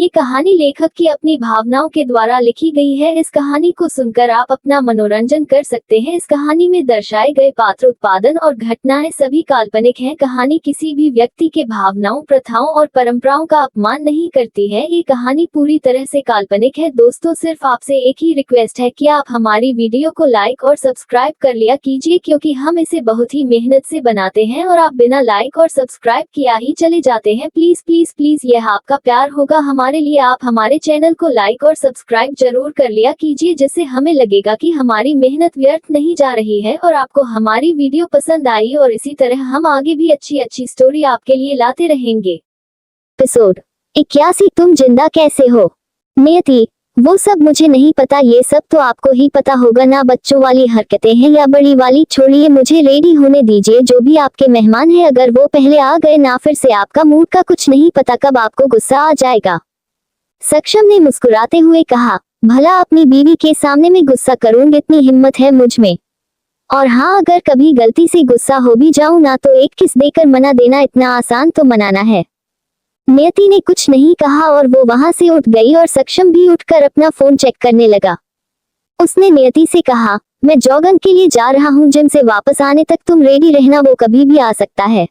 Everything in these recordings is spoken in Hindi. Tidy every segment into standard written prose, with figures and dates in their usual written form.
कहानी लेखक की अपनी भावनाओं के द्वारा लिखी गई है। इस कहानी को सुनकर आप अपना मनोरंजन कर सकते हैं। इस कहानी में दर्शाए गए पात्र, उत्पादन और घटनाएं सभी काल्पनिक हैं। कहानी किसी भी व्यक्ति के भावनाओं, प्रथाओं और परंपराओं का अपमान नहीं करती है। ये कहानी पूरी तरह से काल्पनिक है। दोस्तों, सिर्फ आपसे एक ही रिक्वेस्ट है कि आप हमारी वीडियो को लाइक और सब्सक्राइब कर लिया कीजिए, क्योंकि हम इसे बहुत ही मेहनत से बनाते हैं और आप बिना लाइक और सब्सक्राइब किया ही चले जाते हैं। प्लीज प्लीज प्लीज, यह आपका प्यार होगा हमारे लिए। आप हमारे चैनल को लाइक और सब्सक्राइब जरूर कर लिया कीजिए, जिससे हमें लगेगा कि हमारी मेहनत व्यर्थ नहीं जा रही है और आपको हमारी वीडियो पसंद आई, और इसी तरह हम आगे भी अच्छी अच्छी स्टोरी आपके लिए लाते रहेंगे। एपिसोड 81। तुम जिंदा कैसे हो? नियति, वो सब मुझे नहीं पता, ये सब तो आपको ही पता होगा ना। बच्चों वाली हरकतें हैं या बड़ी वाली, छोड़िए, मुझे रेडी होने दीजिए। जो भी आपके मेहमान हैं, अगर वो पहले आ गए ना, फिर से आपका मूड का कुछ नहीं पता कब आपको गुस्सा आ जाएगा। सक्षम ने मुस्कुराते हुए कहा, भला अपनी बीवी के सामने में गुस्सा करूं, इतनी हिम्मत है मुझ में? और हाँ, अगर कभी गलती से गुस्सा हो भी जाऊं ना, तो एक किस देकर मना देना इतना आसान तो मनाना है। नियति ने कुछ नहीं कहा और वो वहां से उठ गई और सक्षम भी उठकर अपना फोन चेक करने लगा। उसने नियति से कहा, मैं जॉगिंग के लिए जा रहा हूँ, जिम से वापस आने तक तुम रेडी रहना, वो कभी भी आ सकता है।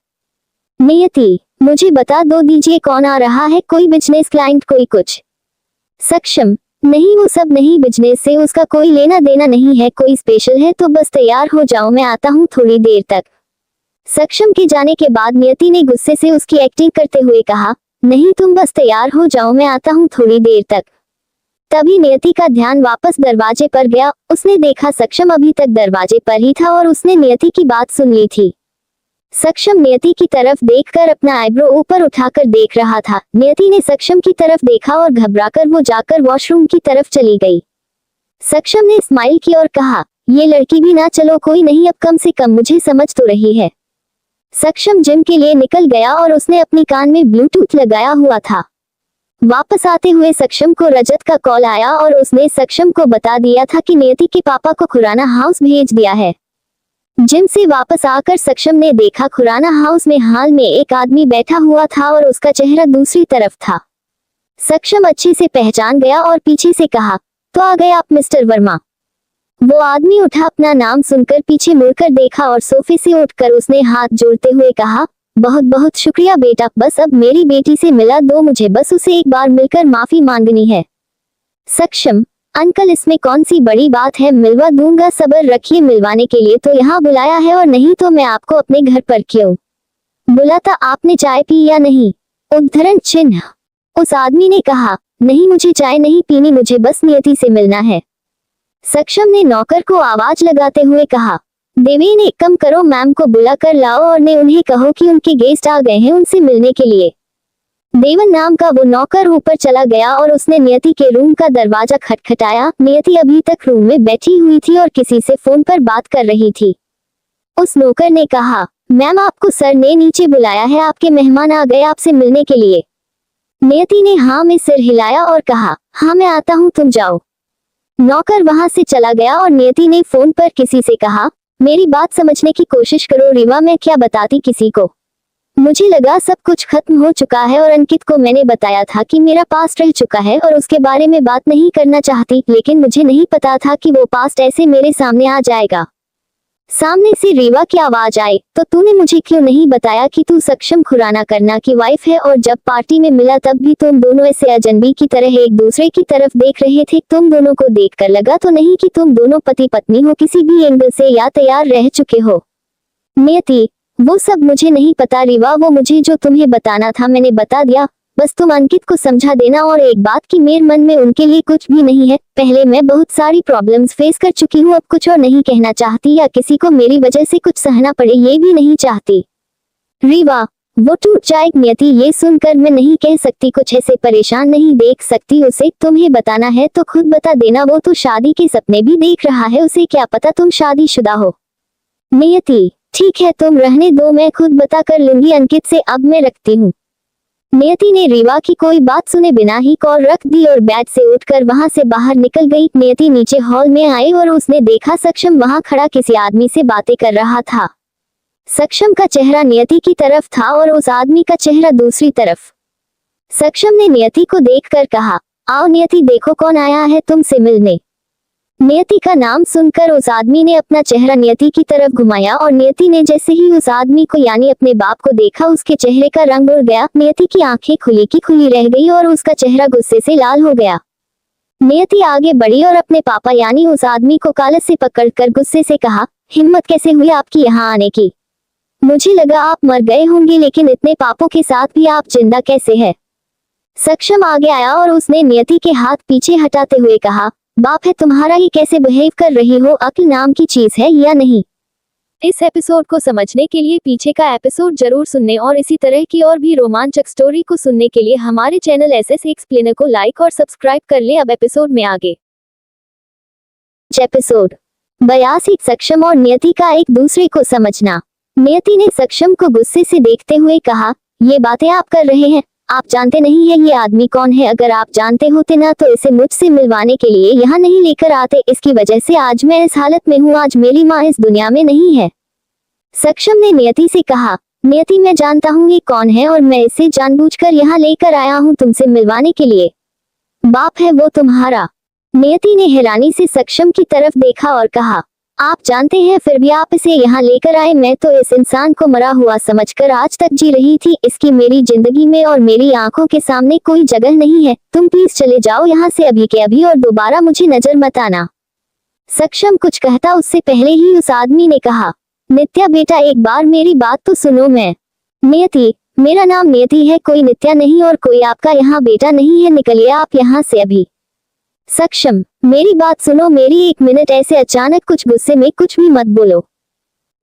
नियति, मुझे बता दो दीजिए कौन आ रहा है, कोई बिजनेस क्लाइंट, कोई कुछ? सक्षम, नहीं, वो सब नहीं, बिजनेस से उसका कोई लेना देना नहीं है, कोई स्पेशल है तो बस तैयार हो जाओ, मैं आता हूँ थोड़ी देर तक। सक्षम के जाने के बाद नियति ने गुस्से से उसकी एक्टिंग करते हुए कहा, नहीं, तुम बस तैयार हो जाओ, मैं आता हूँ थोड़ी देर तक। तभी नियति का ध्यान वापस दरवाजे पर गया। उसने देखा सक्षम अभी तक दरवाजे पर ही था और उसने नियति की बात सुन ली थी। सक्षम नियति की तरफ देखकर अपना आईब्रो ऊपर उठाकर देख रहा था। नियति ने सक्षम की तरफ देखा और घबराकर वो जाकर वॉशरूम की तरफ चली गई। सक्षम ने स्माइल की और कहा, ये लड़की भी ना, चलो कोई नहीं, अब कम से कम मुझे समझ तो रही है। सक्षम जिम के लिए निकल गया और उसने अपनी कान में ब्लूटूथ लगाया हुआ था। वापस आते हुए सक्षम को रजत का कॉल आया और उसने सक्षम को बता दिया था कि नियति के पापा को खुराना हाउस भेज दिया है। जिम से वापस आकर सक्षम ने देखा खुराना हाउस में हाल में एक आदमी बैठा हुआ था और उसका चेहरा दूसरी तरफ था। सक्षम अच्छे से पहचान गया और पीछे से कहा, तो आ गए आप मिस्टर वर्मा। वो आदमी उठा, अपना नाम सुनकर पीछे मुड़कर देखा और सोफे से उठकर उसने हाथ जोड़ते हुए कहा, बहुत बहुत शुक्रिया बेटा, बस अब मेरी बेटी से मिला दो मुझे, बस उसे एक बार मिलकर माफी मांगनी है। सक्षम, अंकल, इसमें कौन सी बड़ी बात है, मिलवा दूंगा, सब्र रखिए, मिलवाने के लिए तो यहाँ बुलाया है, और नहीं तो मैं आपको अपने घर पर क्यों बुलाता। आपने चाय पी या नहीं? उद्धरण चिन्ह। उस आदमी ने कहा, नहीं, मुझे चाय नहीं पीनी, मुझे बस नियति से मिलना है। सक्षम ने नौकर को आवाज लगाते हुए कहा, देवेन, एक कम करो, मैम को बुला कर लाओ और ने उन्हें कहो कि उनके गेस्ट आ गए हैं उनसे मिलने के लिए। देवन नाम का वो नौकर ऊपर चला गया और उसने नियति के रूम का दरवाजा खटखटाया। नियति अभी तक रूम में बैठी हुई थी और किसी से फोन पर बात कर रही थी। उस नौकर ने कहा, मैम, आपको सर ने नीचे बुलाया है, आपके मेहमान आ गए आपसे मिलने के लिए। नियति ने हाँ में सिर हिलाया और कहा, हाँ मैं आता हूँ, तुम जाओ। नौकर वहां से चला गया और नियति ने फोन पर किसी से कहा, मेरी बात समझने की कोशिश करो रीवा, मैं क्या बताती किसी को, मुझे लगा सब कुछ खत्म हो चुका है और अंकित को मैंने बताया था कि मेरा पास्ट रह चुका है और उसके बारे में बात नहीं करना चाहती, लेकिन मुझे नहीं पता था कि वो पास्ट ऐसे मेरे सामने आ जाएगा। सामने से रीवा की आवाज आई, तो तूने मुझे क्यों नहीं बताया कि तू सक्षम खुराना करना की वाइफ है, और जब पार्टी में मिला तब भी तुम दोनों ऐसे अजनबी की तरह एक दूसरे की तरफ देख रहे थे। तुम दोनों को देखकर लगा तो नहीं कि तुम दोनों पति पत्नी हो किसी भी एंगल से, या तैयार रह चुके हो? नियति, वो सब मुझे नहीं पता रीवा, वो मुझे जो तुम्हें बताना था मैंने बता दिया, बस तुम अंकित को समझा देना। और एक बात कि मेरे मन में उनके लिए कुछ भी नहीं है, पहले मैं बहुत सारी प्रॉब्लम्स फेस कर चुकी हूँ, अब कुछ और नहीं कहना चाहती या किसी को मेरी वजह से कुछ सहना पड़े ये भी नहीं चाहती। रीवा, वो टूट जाए। नियति, ये सुनकर मैं नहीं कह सकती कुछ, ऐसे परेशान नहीं देख सकती उसे, तुम्हें बताना है तो खुद बता देना, वो तो शादी के सपने भी देख रहा है, उसे क्या पता तुम शादीशुदा हो। नियति, ठीक है, तुम रहने दो, मैं खुद बता कर लूंगी अंकित से, अब मैं रखती हूँ। नियति ने रीवा की कोई बात सुने बिना ही कॉल रख दी और बेड से उठकर वहां से बाहर निकल गई। नियति नीचे हॉल में आई और उसने देखा सक्षम वहां खड़ा किसी आदमी से बातें कर रहा था। सक्षम का चेहरा नियति की तरफ था और उस आदमी का चेहरा दूसरी तरफ। सक्षम ने नियति को देखकर कहा, आओ नियति, देखो कौन आया है तुमसे मिलने। नियति का नाम सुनकर उस आदमी ने अपना चेहरा नियति की तरफ घुमाया और नियति ने जैसे ही उस आदमी को यानी अपने बाप को देखा, उसके चेहरे का रंग उड़ गया। नियति की आंखें खुली की खुली रह गई और उसका चेहरा गुस्से से लाल हो गया। नियति आगे बढ़ी और अपने पापा यानी उस आदमी को कॉलर से पकड़कर गुस्से से कहा, हिम्मत कैसे हुई आपकी यहाँ आने की? मुझे लगा आप मर गए होंगे, लेकिन इतने पापों के साथ भी आप जिंदा कैसे है? सक्षम आगे आया और उसने नियति के हाथ पीछे हटाते हुए कहा, बाप है तुम्हारा, ये कैसे बिहेव कर रही हो? अक्ल नाम की चीज है या नहीं? इस एपिसोड को समझने के लिए पीछे का एपिसोड जरूर सुनने और इसी तरह की और भी रोमांचक स्टोरी को सुनने के लिए हमारे चैनल एसएस एक्सप्लेनर को लाइक और सब्सक्राइब कर ले। अब एपिसोड में आगे। एपिसोड 82, सक्षम और नियति का एक दूसरे को समझना। नियति ने सक्षम को गुस्से से देखते हुए कहा, ये बातें आप कर रहे हैं, आप जानते नहीं है ये आदमी कौन है? अगर आप जानते होते ना तो इसे मुझसे मिलवाने के लिए यहाँ नहीं लेकर आते। इसकी वजह से आज मैं इस हालत में हूँ, आज मेरी माँ इस दुनिया में नहीं है। सक्षम ने नियति से कहा, नियति मैं जानता हूँ ये कौन है और मैं इसे जानबूझकर यहाँ लेकर आया हूँ तुमसे मिलवाने के लिए। बाप है वो तुम्हारा? नियति ने हैरानी से सक्षम की तरफ देखा और कहा, आप जानते हैं फिर भी आप इसे यहाँ लेकर आए? मैं तो इस इंसान को मरा हुआ समझकर आज तक जी रही थी। इसकी मेरी जिंदगी में और मेरी आंखों के सामने कोई जगह नहीं है। तुम प्लीज चले जाओ यहाँ से अभी के अभी और दोबारा मुझे नजर मत आना। सक्षम कुछ कहता उससे पहले ही उस आदमी ने कहा, नित्या बेटा एक बार मेरी बात तो सुनो। मैं नियति, मेरा नाम नियति है, कोई नित्या नहीं और कोई आपका यहाँ बेटा नहीं है। निकलिए आप यहाँ से अभी। सक्षम, मेरी बात सुनो, मेरी 1 मिनट। ऐसे अचानक कुछ गुस्से में कुछ भी मत बोलो।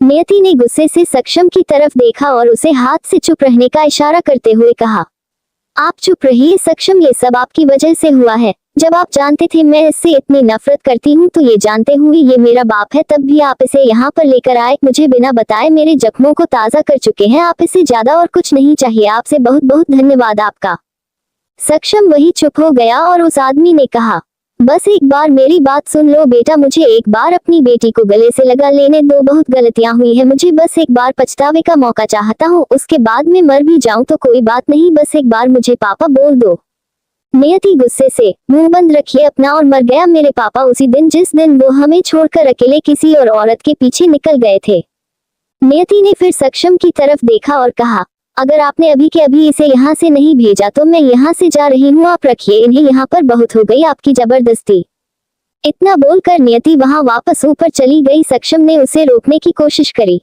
नियति ने गुस्से से सक्षम की तरफ देखा और उसे हाथ से चुप रहने का इशारा करते हुए कहा, आप चुप रहिए सक्षम, ये सब आपकी वजह से हुआ है। जब आप जानते थे मैं इससे इतनी नफरत करती हूँ तो ये जानते हुए ये मेरा बाप है तब भी आप इसे यहाँ पर लेकर आए, मुझे बिना बताए मेरे जख्मों को ताज़ा कर चुके हैं। आप इसे ज्यादा और कुछ नहीं चाहिए। आपसे बहुत बहुत धन्यवाद आपका। सक्षम वही चुप हो गया और उस आदमी ने कहा, बस एक बार मेरी बात सुन लो बेटा, मुझे एक बार अपनी बेटी को गले से लगा लेने दो। बहुत गलतियां हुई है, मुझे बस एक बार पछतावे का मौका चाहता हूँ, उसके बाद मैं मर भी जाऊं तो कोई बात नहीं, बस एक बार मुझे पापा बोल दो। नियति गुस्से से, मुंह बंद रखिए अपना। और मर गया मेरे पापा उसी दिन जिस दिन वो हमें छोड़कर अकेले किसी और औरत के पीछे निकल गए थे। नियति ने फिर सक्षम की तरफ देखा और कहा, अगर आपने अभी के अभी इसे यहाँ से नहीं भेजा तो मैं यहाँ से जा रही हूँ, आप रखिए इन्हें, यहाँ पर बहुत हो गई आपकी जबरदस्ती। इतना बोलकर नियति वहाँ वापस ऊपर चली गई। सक्षम ने उसे रोकने की कोशिश करी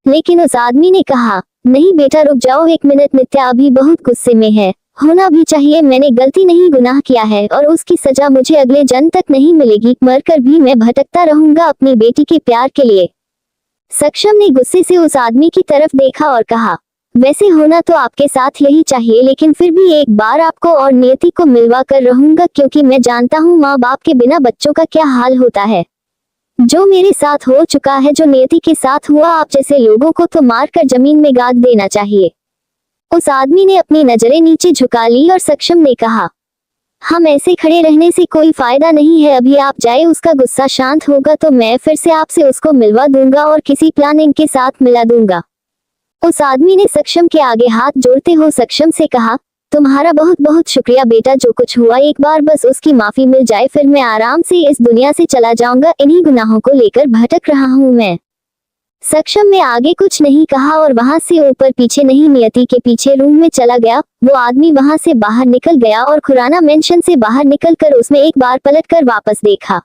लेकिन उस आदमी ने कहा, नहीं बेटा रुक जाओ 1 मिनट, नित्या अभी बहुत गुस्से में है, होना भी चाहिए। मैंने गलती नहीं गुनाह किया है और उसकी सजा मुझे अगले जन्म तक नहीं मिलेगी, मरकर भी मैं भटकता रहूंगा अपनी बेटी के प्यार के लिए। सक्षम ने गुस्से से उस आदमी की तरफ देखा और कहा, वैसे होना तो आपके साथ यही चाहिए, लेकिन फिर भी एक बार आपको और नियति को मिलवा कर रहूंगा, क्योंकि मैं जानता हूँ माँ बाप के बिना बच्चों का क्या हाल होता है। जो मेरे साथ हो चुका है, जो नियति के साथ हुआ, आप जैसे लोगों को तो मार कर जमीन में गाड़ देना चाहिए। उस आदमी ने अपनी नजरें नीचे झुका ली और सक्षम ने कहा, हम ऐसे खड़े रहने से कोई फायदा नहीं है, अभी आप जाए, उसका गुस्सा शांत होगा तो मैं फिर से आपसे उसको मिलवा दूंगा और किसी प्लानिंग के साथ मिला दूंगा। उस आदमी ने सक्षम के आगे हाथ जोड़ते हुए सक्षम से कहा, तुम्हारा बहुत बहुत शुक्रिया बेटा, जो कुछ हुआ एक बार बस उसकी माफी मिल जाए, फिर मैं आराम से इस दुनिया से चला जाऊंगा। इन्हीं गुनाहों को लेकर भटक रहा हूँ मैं। सक्षम ने आगे कुछ नहीं कहा और वहां से ऊपर पीछे नहीं नियति के पीछे रूम में चला गया। वो आदमी वहां से बाहर निकल गया और खुराना मेंशन से बाहर निकलकर उसने एक बार पलटकर वापस देखा।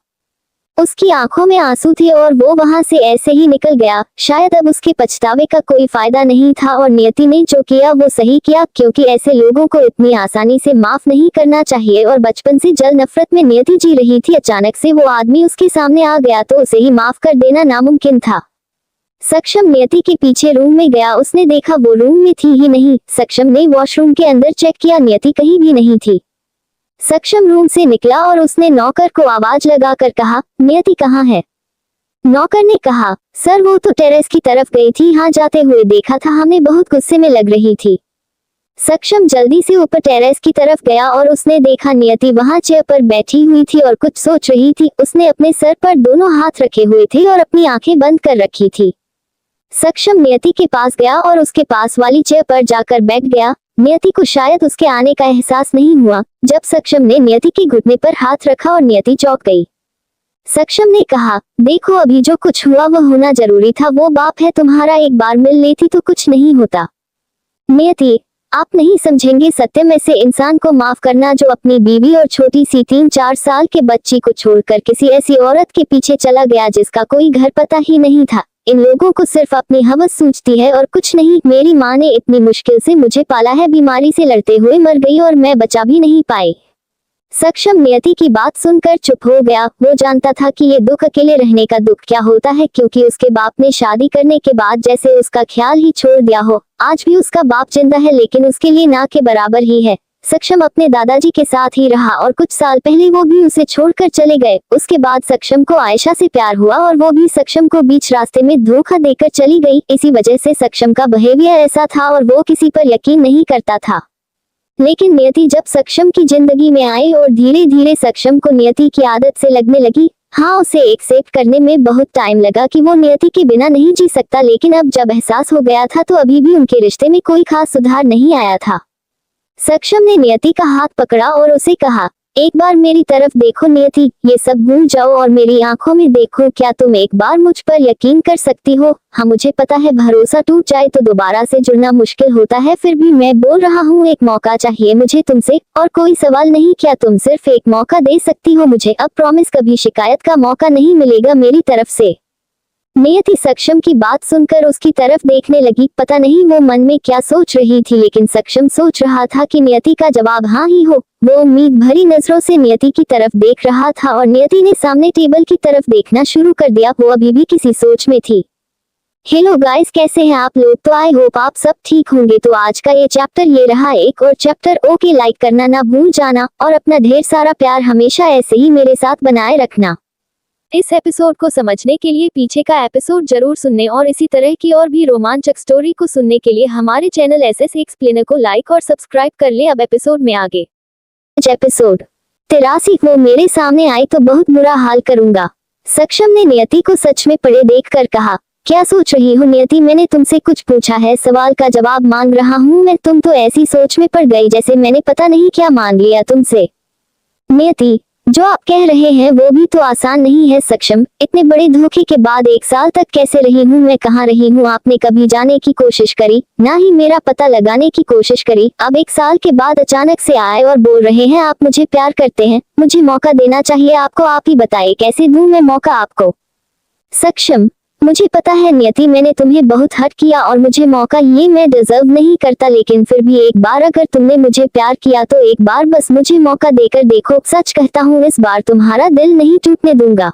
उसकी आंखों में आंसू थे और वो वहां से ऐसे ही निकल गया। शायद अब उसके पछतावे का कोई फायदा नहीं था और नियति ने जो किया वो सही किया, क्योंकि ऐसे लोगों को इतनी आसानी से माफ नहीं करना चाहिए और बचपन से जल नफरत में नियति जी रही थी। अचानक से वो आदमी उसके सामने आ गया तो उसे ही माफ कर देना नामुमकिन था। सक्षम नियति के पीछे रूम में गया। उसने देखा वो रूम में थी ही नहीं। सक्षम ने वॉशरूम के अंदर चेक किया, नियति कहीं भी नहीं थी। सक्षम रूम से निकला और उसने नौकर को आवाज लगाकर कहा, नियति कहाँ है? नौकर ने कहा, सर वो तो टेरेस की तरफ गई थी, हाँ जाते हुए देखा था, हमें बहुत गुस्से में लग रही थी। सक्षम जल्दी से ऊपर टेरेस की तरफ गया और उसने देखा नियति वहां चेयर पर बैठी हुई थी और कुछ सोच रही थी। उसने अपने सर पर दोनों हाथ रखे हुए थे और अपनी आंखें बंद कर रखी थी। सक्षम नियति के पास गया और उसके पास वाली चेयर पर जाकर बैठ गया। नियति को शायद उसके आने का एहसास नहीं हुआ। जब सक्षम ने नियति के घुटने पर हाथ रखा और नियति चौंक गई। सक्षम ने कहा, देखो अभी जो कुछ हुआ वो होना जरूरी था, वो बाप है तुम्हारा, एक बार मिल लेती तो कुछ नहीं होता। नियति, आप नहीं समझेंगे, सत्यम ऐसे इंसान को माफ करना जो अपनी बीवी और छोटी सी 3-4 साल के बच्ची को छोड़कर किसी ऐसी औरत के पीछे चला गया जिसका कोई घर पता ही नहीं था। इन लोगों को सिर्फ अपनी हवस सूझती है और कुछ नहीं। मेरी माँ ने इतनी मुश्किल से मुझे पाला है, बीमारी से लड़ते हुए मर गई और मैं बचा भी नहीं पाई। सक्षम नियति की बात सुनकर चुप हो गया। वो जानता था कि ये दुख अकेले रहने का दुख क्या होता है, क्योंकि उसके बाप ने शादी करने के बाद जैसे उसका ख्याल ही छोड़ दिया हो। आज भी उसका बाप जिंदा है लेकिन उसके लिए ना के बराबर ही है। सक्षम अपने दादाजी के साथ ही रहा और कुछ साल पहले वो भी उसे छोड़कर चले गए। उसके बाद सक्षम को आयशा से प्यार हुआ और वो भी सक्षम को बीच रास्ते में धोखा देकर चली गई। इसी वजह से सक्षम का बिहेवियर ऐसा था और वो किसी पर यकीन नहीं करता था। लेकिन नियति जब सक्षम की जिंदगी में आई और धीरे धीरे सक्षम को नियति की आदत से लगने लगी। हाँ, उसे एक्सेप्ट करने में बहुत टाइम लगा कि वो नियति के बिना नहीं जी सकता, लेकिन अब जब एहसास हो गया था तो अभी भी उनके रिश्ते में कोई खास सुधार नहीं आया था। सक्षम ने नियति का हाथ पकड़ा और उसे कहा, एक बार मेरी तरफ देखो नियति, ये सब भूल जाओ और मेरी आंखों में देखो। क्या तुम एक बार मुझ पर यकीन कर सकती हो? हाँ, मुझे पता है भरोसा टूट जाए तो दोबारा से जुड़ना मुश्किल होता है, फिर भी मैं बोल रहा हूँ, एक मौका चाहिए मुझे तुमसे, और कोई सवाल नहीं। क्या तुम सिर्फ एक मौका दे सकती हो मुझे? अब प्रॉमिस, कभी शिकायत का मौका नहीं मिलेगा मेरी तरफ से। नियति सक्षम की बात सुनकर उसकी तरफ देखने लगी। पता नहीं वो मन में क्या सोच रही थी, लेकिन सक्षम सोच रहा था कि नियति का जवाब हाँ ही हो। वो उम्मीद भरी नजरों से नियति की तरफ देख रहा था और नियति ने सामने टेबल की तरफ देखना शुरू कर दिया। वो अभी भी किसी सोच में थी। हेलो गाइस, कैसे हैं आप लोग? तो आई होप आप सब ठीक होंगे। तो आज का ये चैप्टर ये रहा एक और चैप्टर। ओके, लाइक करना ना भूल जाना और अपना ढेर सारा प्यार हमेशा ऐसे ही मेरे साथ बनाए रखना। इस एपिसोड को समझने के लिए पीछे का एपिसोड जरूर सुनने और इसी तरह की और भी रोमांचक स्टोरी को सुनने के लिए हमारे चैनल एसएस एक्सप्लेनर को लाइक और सब्सक्राइब कर ले। अब एपिसोड में आगे। एपिसोड 83। वो मेरे सामने आई तो बहुत बुरा हाल करूंगा। सक्षम ने नियति को सच में पड़े देखकर कहा, क्या सोच रही हो नियति? मैंने तुमसे कुछ पूछा है, सवाल का जवाब मांग रहा हूँ मैं। तुम तो ऐसी सोच में पड़ गई जैसे मैंने पता नहीं क्या मान लिया तुमसे। नियति, जो आप कह रहे हैं वो भी तो आसान नहीं है सक्षम। इतने बड़े धोखे के बाद 1 साल तक कैसे रही हूँ मैं? कहाँ रही हूँ? आपने कभी जाने की कोशिश करी? ना ही मेरा पता लगाने की कोशिश करी। अब 1 साल के बाद अचानक से आए और बोल रहे हैं आप मुझे प्यार करते हैं। मुझे मौका देना चाहिए आपको। आप ही बताइए कैसे दूं मैं मौका आपको? सक्षम, मुझे पता है नियति, मैंने तुम्हें बहुत हर्ट किया और मुझे मौका ये मैं डिजर्व नहीं करता, लेकिन फिर भी एक बार अगर तुमने मुझे प्यार किया तो एक बार बस मुझे मौका देकर देखो। सच कहता हूँ इस बार तुम्हारा दिल नहीं टूटने दूंगा।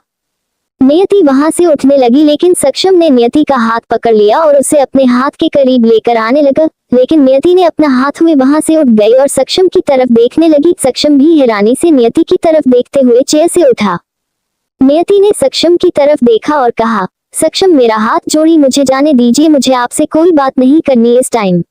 नियति वहां से उठने लगी, लेकिन सक्षम ने नियति का हाथ पकड़ लिया और उसे अपने हाथ के करीब लेकर आने लगा। लेकिन नियति ने अपना हाथ हुए वहां से उठ गई और सक्षम की तरफ देखने लगी। सक्षम भी हैरानी से नियति की तरफ देखते हुए चेयर से उठा। नियति ने सक्षम की तरफ देखा और कहा, सक्षम मेरा हाथ जोड़ी, मुझे जाने दीजिए, मुझे आपसे कोई बात नहीं करनी इस टाइम।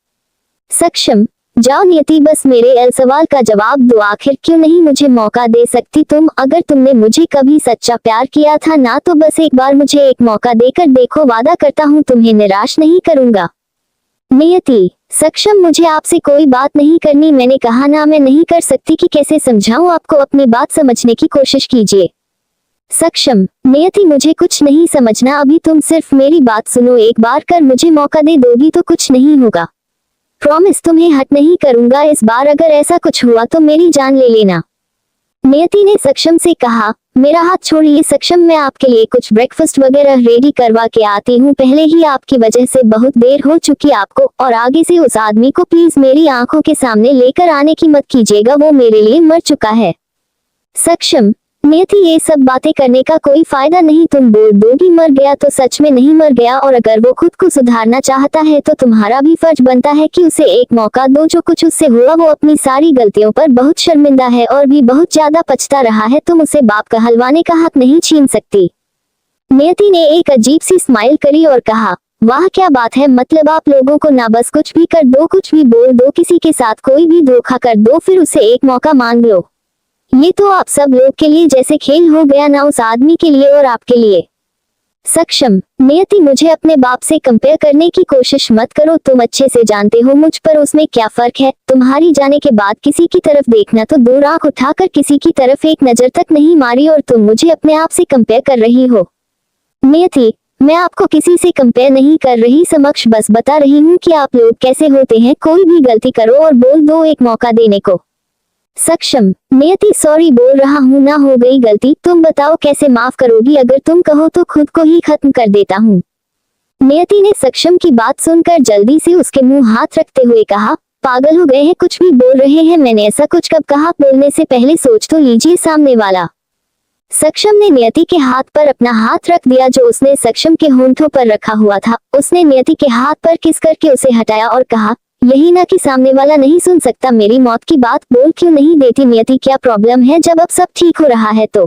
सक्षम, जाओ नियति, बस मेरे सवाल का जवाब दो। आखिर क्यों नहीं मुझे मौका दे सकती तुम? अगर तुमने मुझे कभी सच्चा प्यार किया था ना तो बस एक बार मुझे एक मौका देकर देखो। वादा करता हूँ तुम्हें निराश नहीं करूंगा। नियति, सक्षम मुझे आपसे कोई बात नहीं करनी, मैंने कहा ना मैं नहीं कर सकती। कि कैसे समझाऊं आपको? अपनी बात समझने की कोशिश कीजिए। सक्षम, नियति मुझे कुछ नहीं समझना, अभी तुम सिर्फ मेरी बात सुनो। एक बार कर मुझे मौका दे दोगी तो कुछ नहीं होगा। प्रॉमिस, तुम्हें हट नहीं करूंगा इस बार। अगर ऐसा कुछ हुआ तो मेरी जान ले लेना। नियति ने सक्षम से कहा, मेरा हाथ छोड़िए सक्षम, मैं आपके लिए कुछ ब्रेकफास्ट वगैरह रेडी करवा के आती हूँ। पहले ही आपकी वजह से बहुत देर हो चुकी आपको, और आगे से उस आदमी को प्लीज मेरी आंखों के सामने लेकर आने की मत कीजिएगा, वो मेरे लिए मर चुका है। सक्षम, नियति ये सब बातें करने का कोई फायदा नहीं। तुम बोल दोगी मर गया तो सच में नहीं मर गया, और अगर वो खुद को सुधारना चाहता है तो तुम्हारा भी फर्ज बनता है कि उसे एक मौका दो। जो कुछ उससे हुआ वो अपनी सारी गलतियों पर बहुत शर्मिंदा है और भी बहुत ज्यादा पछता रहा है। तुम उसे बाप कहलवाने का हक नहीं छीन सकती। नियति ने एक अजीब सी स्माइल करी और कहा, वाह क्या बात है, मतलब आप लोगों को ना बस कुछ भी कर दो, कुछ भी बोल दो, किसी के साथ कोई भी धोखा कर दो, फिर उसे एक मौका मांग लो। ये तो आप सब लोग के लिए जैसे खेल हो गया ना, उस आदमी के लिए और आपके लिए। सक्षम, नियति मुझे अपने बाप से कंपेयर करने की कोशिश मत करो, तुम अच्छे से जानते हो मुझ पर उसमें क्या फर्क है। तुम्हारी जाने के बाद किसी की तरफ देखना तो दूर, आंख उठाकर किसी की तरफ एक नजर तक नहीं मारी और तुम मुझे अपने आप से कंपेयर कर रही हो। नियति, मैं आपको किसी से कंपेयर नहीं कर रही, समक्ष बस बता रही हूँ कि आप लोग कैसे होते हैं। कोई भी गलती करो और बोल दो एक मौका देने को। सक्षम, नियति सॉरी बोल रहा हूँ, ना हो गई गलती, तुम बताओ कैसे माफ करोगी। अगर तुम कहो तो खुद को ही खत्म कर देता हूँ। नियति ने सक्षम की बात सुनकर जल्दी से उसके मुंह हाथ रखते हुए कहा, पागल हो गए हैं, कुछ भी बोल रहे हैं, मैंने ऐसा कुछ कब कहा, बोलने से पहले सोच तो लीजिए सामने वाला। सक्षम ने नियति के हाथ पर अपना हाथ रख दिया जो उसने सक्षम के होंठों पर रखा हुआ था। उसने नियति के हाथ पर किस करके उसे हटाया और कहा, यही ना कि सामने वाला नहीं सुन सकता मेरी मौत की बात, बोल क्यों नहीं देती नियति, क्या प्रॉब्लम है जब अब सब ठीक हो रहा है तो।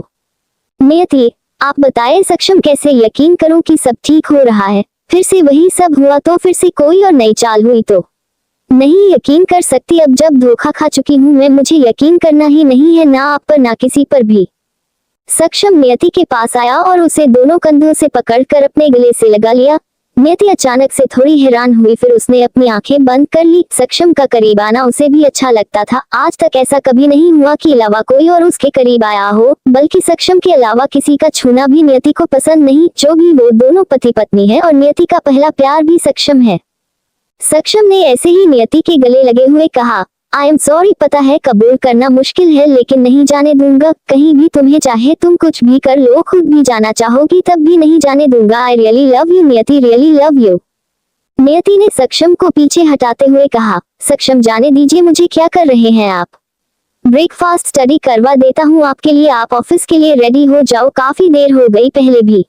नियति, आप बताएं सक्षम, कैसे यकीन करूं कि सब ठीक हो रहा है, फिर से वही सब हुआ तो, फिर से कोई और नई चाल हुई तो। नहीं यकीन कर सकती, अब जब धोखा खा चुकी हूं मैं, मुझे यकीन करना ही नहीं है, ना आप पर ना किसी पर भी। सक्षम नियति के पास आया और उसे दोनों कंधों से पकड़कर अपने गले से लगा लिया। नियति अचानक से थोड़ी हैरान हुई, फिर उसने अपनी आंखें बंद कर ली। सक्षम का करीब आना उसे भी अच्छा लगता था। आज तक ऐसा कभी नहीं हुआ कि अलावा कोई और उसके करीब आया हो, बल्कि सक्षम के अलावा किसी का छूना भी नियति को पसंद नहीं। जो भी वो दोनों पति पत्नी है और नियति का पहला प्यार भी सक्षम है। सक्षम ने ऐसे ही नियति के गले लगे हुए कहा, आई एम सॉरी, पता है कबूल करना मुश्किल है, लेकिन नहीं जाने दूंगा कहीं भी तुम्हें, चाहे तुम कुछ भी कर लो, खुद भी जाना चाहोगी तब भी नहीं जाने दूंगा। आई रियली लव यू नियति, रियली लव यू। नियति ने सक्षम को पीछे हटाते हुए कहा, सक्षम जाने दीजिए, मुझे क्या कर रहे हैं आप। ब्रेकफास्ट स्टडी करवा देता हूँ आपके लिए, आप ऑफिस के लिए रेडी हो जाओ, काफी देर हो गई पहले भी।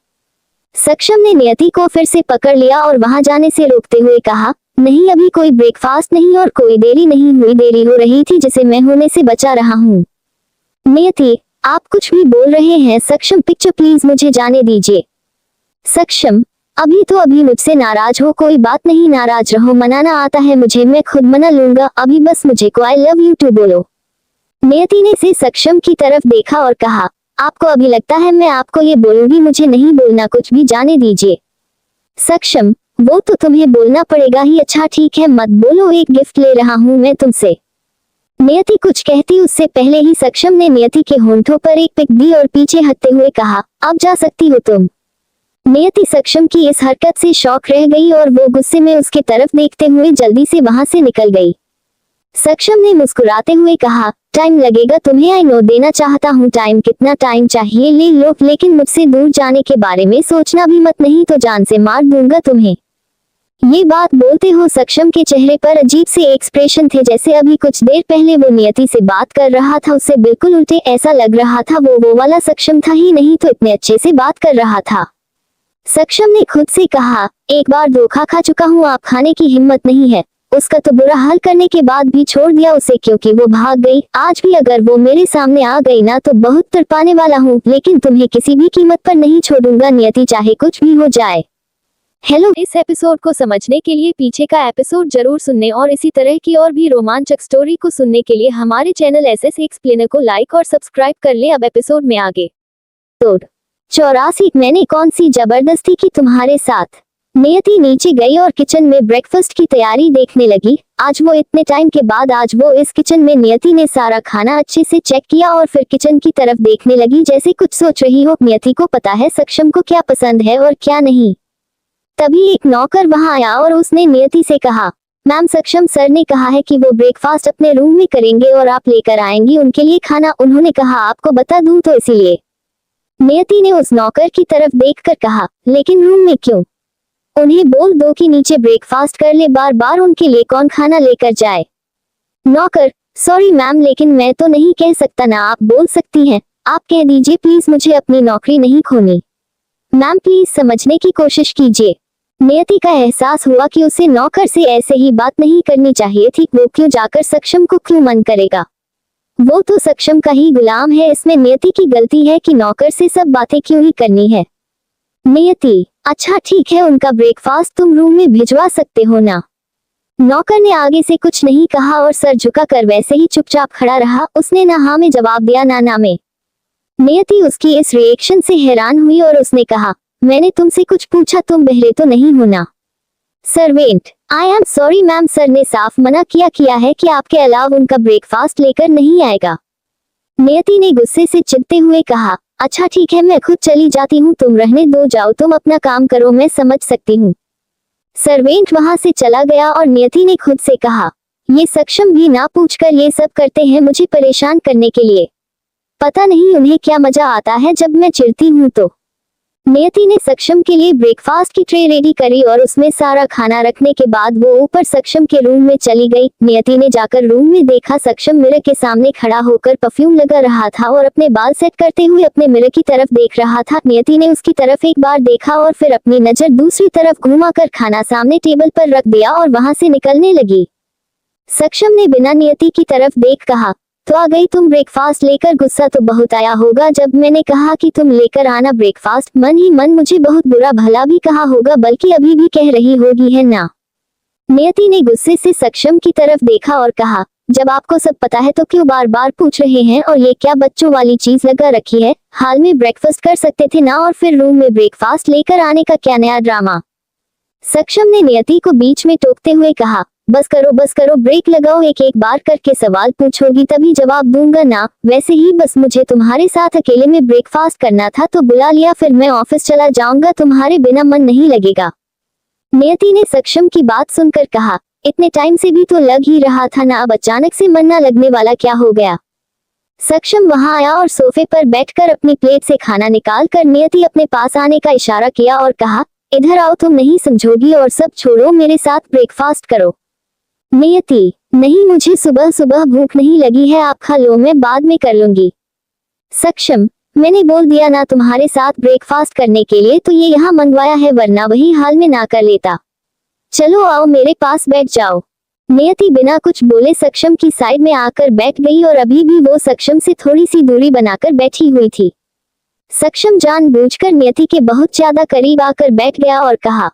सक्षम ने नियति को फिर से पकड़ लिया और वहां जाने से रोकते हुए कहा, नहीं अभी कोई ब्रेकफास्ट नहीं और कोई देरी नहीं हुई, देरी हो रही थी जिसे मैं होने से बचा रहा हूँ। नियति, आप कुछ भी बोल रहे हैं। सक्षम, पिक्चर प्लीज मुझे जाने दीजिए। सक्षम, अभी तो अभी मुझसे नाराज हो, कोई बात नहीं, नाराज रहो, मनाना आता है मुझे, मैं खुद मना लूंगा, अभी बस मुझे को आई लव यू टू बोलो। नियति ने से सक्षम की तरफ देखा और कहा, आपको अभी लगता है मैं आपको ये बोलूंगी, मुझे नहीं बोलना कुछ भी, जाने दीजिए। सक्षम, वो तो तुम्हें बोलना पड़ेगा ही। अच्छा ठीक है मत बोलो, एक गिफ्ट ले रहा हूँ मैं तुमसे। नियति कुछ कहती उससे पहले ही सक्षम ने नियति के होंठों पर एक पिक दी और पीछे हटते हुए कहा, अब जा सकती हो तुम। नियति सक्षम की इस हरकत से शॉक रह गई और वो गुस्से में उसके तरफ देखते हुए जल्दी से वहां से निकल गई। सक्षम ने मुस्कुराते हुए कहा, टाइम लगेगा तुम्हें, आई नो, देना चाहता हूँ टाइम, कितना टाइम चाहिए ले लो, लेकिन मुझसे दूर जाने के बारे में सोचना भी मत, नहीं तो जान से मार दूंगा तुम्हें। ये बात बोलते हो सक्षम के चेहरे पर अजीब से एक्सप्रेशन थे, जैसे अभी कुछ देर पहले वो नियति से बात कर रहा था उससे बिल्कुल उल्टे, ऐसा लग रहा था वो वाला सक्षम था ही नहीं तो इतने अच्छे से बात कर रहा था। सक्षम ने खुद से कहा, एक बार धोखा खा चुका हूँ, आप खाने की हिम्मत नहीं है। उसका तो बुरा हाल करने के बाद भी छोड़ दिया उसे क्योंकि वो भाग गई। आज भी अगर वो मेरे सामने आ गई ना तो बहुत तड़पाने वाला हूँ, लेकिन तुम्हें किसी भी कीमत पर नहीं छोड़ूंगा नियति, चाहे कुछ भी हो जाए। हेलो, इस एपिसोड को समझने के लिए पीछे का एपिसोड जरूर सुनने और इसी तरह की और भी रोमांचक स्टोरी को सुनने के लिए हमारे चैनल एसएस एक्सप्लेनर को लाइक और सब्सक्राइब कर ले। अब एपिसोड में आगे। 84 मैंने कौन सी जबरदस्ती की तुम्हारे साथ। नियति नीचे गई और किचन में ब्रेकफास्ट की तैयारी देखने लगी। आज वो इतने टाइम के बाद आज वो इस किचन में, नियति ने सारा खाना अच्छे से चेक किया और फिर किचन की तरफ देखने लगी जैसे कुछ सोच रही हो। नियति को पता है सक्षम को क्या पसंद है और क्या नहीं। तभी एक नौकर वहां आया और उसने नियति से कहा, मैम सक्षम सर ने कहा है कि वो ब्रेकफास्ट अपने रूम में करेंगे और आप लेकर आएंगी उनके लिए खाना, उन्होंने कहा आपको बता दूं तो इसीलिए। नियति ने उस नौकर की तरफ देखकर कहा, लेकिन रूम में क्यों? उन्हें बोल दो कि नीचे ब्रेकफास्ट कर ले, बार बार उनके लिए कौन खाना लेकर जाए। नौकर, सॉरी मैम लेकिन मैं तो नहीं कह सकता ना, आप बोल सकती हैं, आप कह दीजिए प्लीज, मुझे अपनी नौकरी नहीं खोनी। मैम प्लीज समझने की कोशिश कीजिए। नियति का एहसास हुआ कि उसे नौकर से ऐसे ही बात नहीं करनी चाहिए थी। वो क्यों जाकर सक्षम को क्यों मन करेगा, वो तो सक्षम का ही गुलाम है। इसमें नियति की गलती है कि नौकर से सब बातें क्यों ही करनी है। नियति, अच्छा ठीक है, उनका ब्रेकफास्ट तुम रूम में भिजवा सकते हो ना। नौकर ने आगे से कुछ नहीं कहा और सर झुकाकर वैसे ही चुपचाप खड़ा रहा। उसने ना हाँ में जवाब दिया ना ना में। नियति उसकी इस रिएक्शन से हैरान हुई और उसने कहा, मैंने तुमसे कुछ पूछा, तुम बहरे तो नहीं हो ना? Servant, I am sorry ma'am, sir ने साफ मना किया है कि आपके अलावा उनका ब्रेकफास्ट लेकर नहीं आएगा। नियति ने गुस्से से चिढ़ते हुए कहा, अच्छा ठीक है, मैं खुद चली जाती हूँ, तुम रहने दो, जाओ तुम अपना काम करो, मैं समझ सकती हूँ। सर्वेंट वहां से चला गया और नियति ने खुद से कहा, ये सक्षम भी ना पूछकर ये सब करते हैं मुझे परेशान करने के लिए। पता नहीं उन्हें क्या मजा आता है जब मैं चिढ़ती हूँ तो। नियति ने सक्षम के लिए ब्रेकफास्ट की ट्रे रेडी करी और उसमें सारा खाना रखने के बाद वो ऊपर सक्षम के रूम में चली गई। नियति ने जाकर रूम में देखा, सक्षम मिरर के सामने खड़ा होकर परफ्यूम लगा रहा था और अपने बाल सेट करते हुए अपने मिरर की तरफ देख रहा था। नियति ने उसकी तरफ एक बार देखा और फिर अपनी नजर दूसरी तरफ घुमाकर खाना सामने टेबल पर रख दिया और वहां से निकलने लगी। सक्षम ने बिना नियति की तरफ देख कहा, तो आ गई तुम ब्रेकफास्ट लेकर? गुस्सा तो बहुत आया होगा जब मैंने कहा कि तुम लेकर आना ब्रेकफास्ट। मन ही मन मुझे बहुत बुरा भला भी कहा होगा, बल्कि अभी भी कह रही होगी है ना? नियति ने गुस्से से सक्षम की तरफ देखा और कहा, जब आपको सब पता है तो क्यों बार बार पूछ रहे हैं? और ये क्या बच्चों वाली चीज लगा रखी है? हाल में ब्रेकफास्ट कर सकते थे ना, और फिर रूम में ब्रेकफास्ट लेकर आने का क्या नया ड्रामा? सक्षम ने नियति को बीच में टोकते हुए कहा, बस करो, ब्रेक लगाओ, एक एक बार करके सवाल पूछोगी तभी जवाब दूंगा ना? वैसे ही बस मुझे तुम्हारे साथ अकेले में ब्रेकफास्ट करना था तो बुला लिया, फिर मैं ऑफिस चला जाऊंगा, तुम्हारे बिना मन नहीं लगेगा। नियति ने सक्षम की बात सुनकर कहा, इतने टाइम से भी तो लग ही रहा था ना, अब अचानक से मन ना लगने वाला क्या हो गया? सक्षम वहां आया और सोफे पर बैठकर अपनी प्लेट से खाना निकाल कर नियति अपने पास आने का इशारा किया और कहा, इधर आओ, तुम नहीं समझोगी और सब छोड़ो, मेरे साथ ब्रेकफास्ट करो। नियति, नहीं मुझे सुबह सुबह भूख नहीं लगी है, आप खा लो, मैं बाद में कर लूंगी। सक्षम, मैंने बोल दिया ना तुम्हारे साथ ब्रेकफास्ट करने के लिए, तो ये यहाँ मंगवाया है, वरना वही हाल में ना कर लेता। चलो आओ मेरे पास बैठ जाओ। नियति बिना कुछ बोले सक्षम की साइड में आकर बैठ गई और अभी भी वो सक्षम से थोड़ी सी दूरी बनाकर बैठी हुई थी। सक्षम जानबूझकर नियति के बहुत ज्यादा करीब आकर बैठ गया और कहा,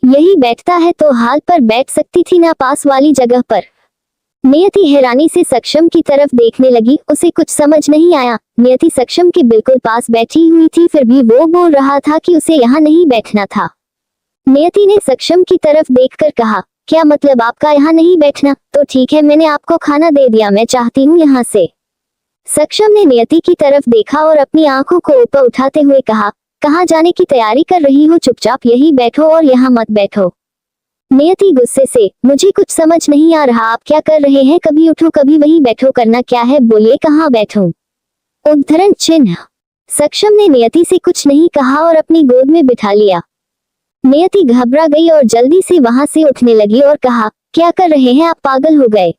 यही बैठता है तो हाल पर बैठ सकती थी ना, पास वाली जगह पर। नियति हैरानी से सक्षम की तरफ देखने लगी, उसे कुछ समझ नहीं आया। नियति सक्षम के बिल्कुल पास बैठी हुई थी, फिर भी वो बोल रहा था कि उसे यहाँ नहीं बैठना था। नियति ने सक्षम की तरफ देखकर कहा, क्या मतलब आपका यहाँ नहीं बैठना? तो ठीक है, मैंने आपको खाना दे दिया, मैं चाहती हूँ यहाँ से। सक्षम ने नियति की तरफ देखा और अपनी आंखों को ऊपर उठाते हुए कहा, कहाँ जाने की तैयारी कर रही हो? चुपचाप यही बैठो और यहाँ मत बैठो। नियति गुस्से से, मुझे कुछ समझ नहीं आ रहा, आप क्या कर रहे हैं? कभी उठो कभी वहीं बैठो, करना क्या है? बोलिए कहाँ बैठूं? उद्धरण चिन्ह। सक्षम ने नियति से कुछ नहीं कहा और अपनी गोद में बिठा लिया। नियति घबरा गई और जल्दी से वहां से उठने लगी और कहा, क्या कर रहे हैं आप? पागल हो गए?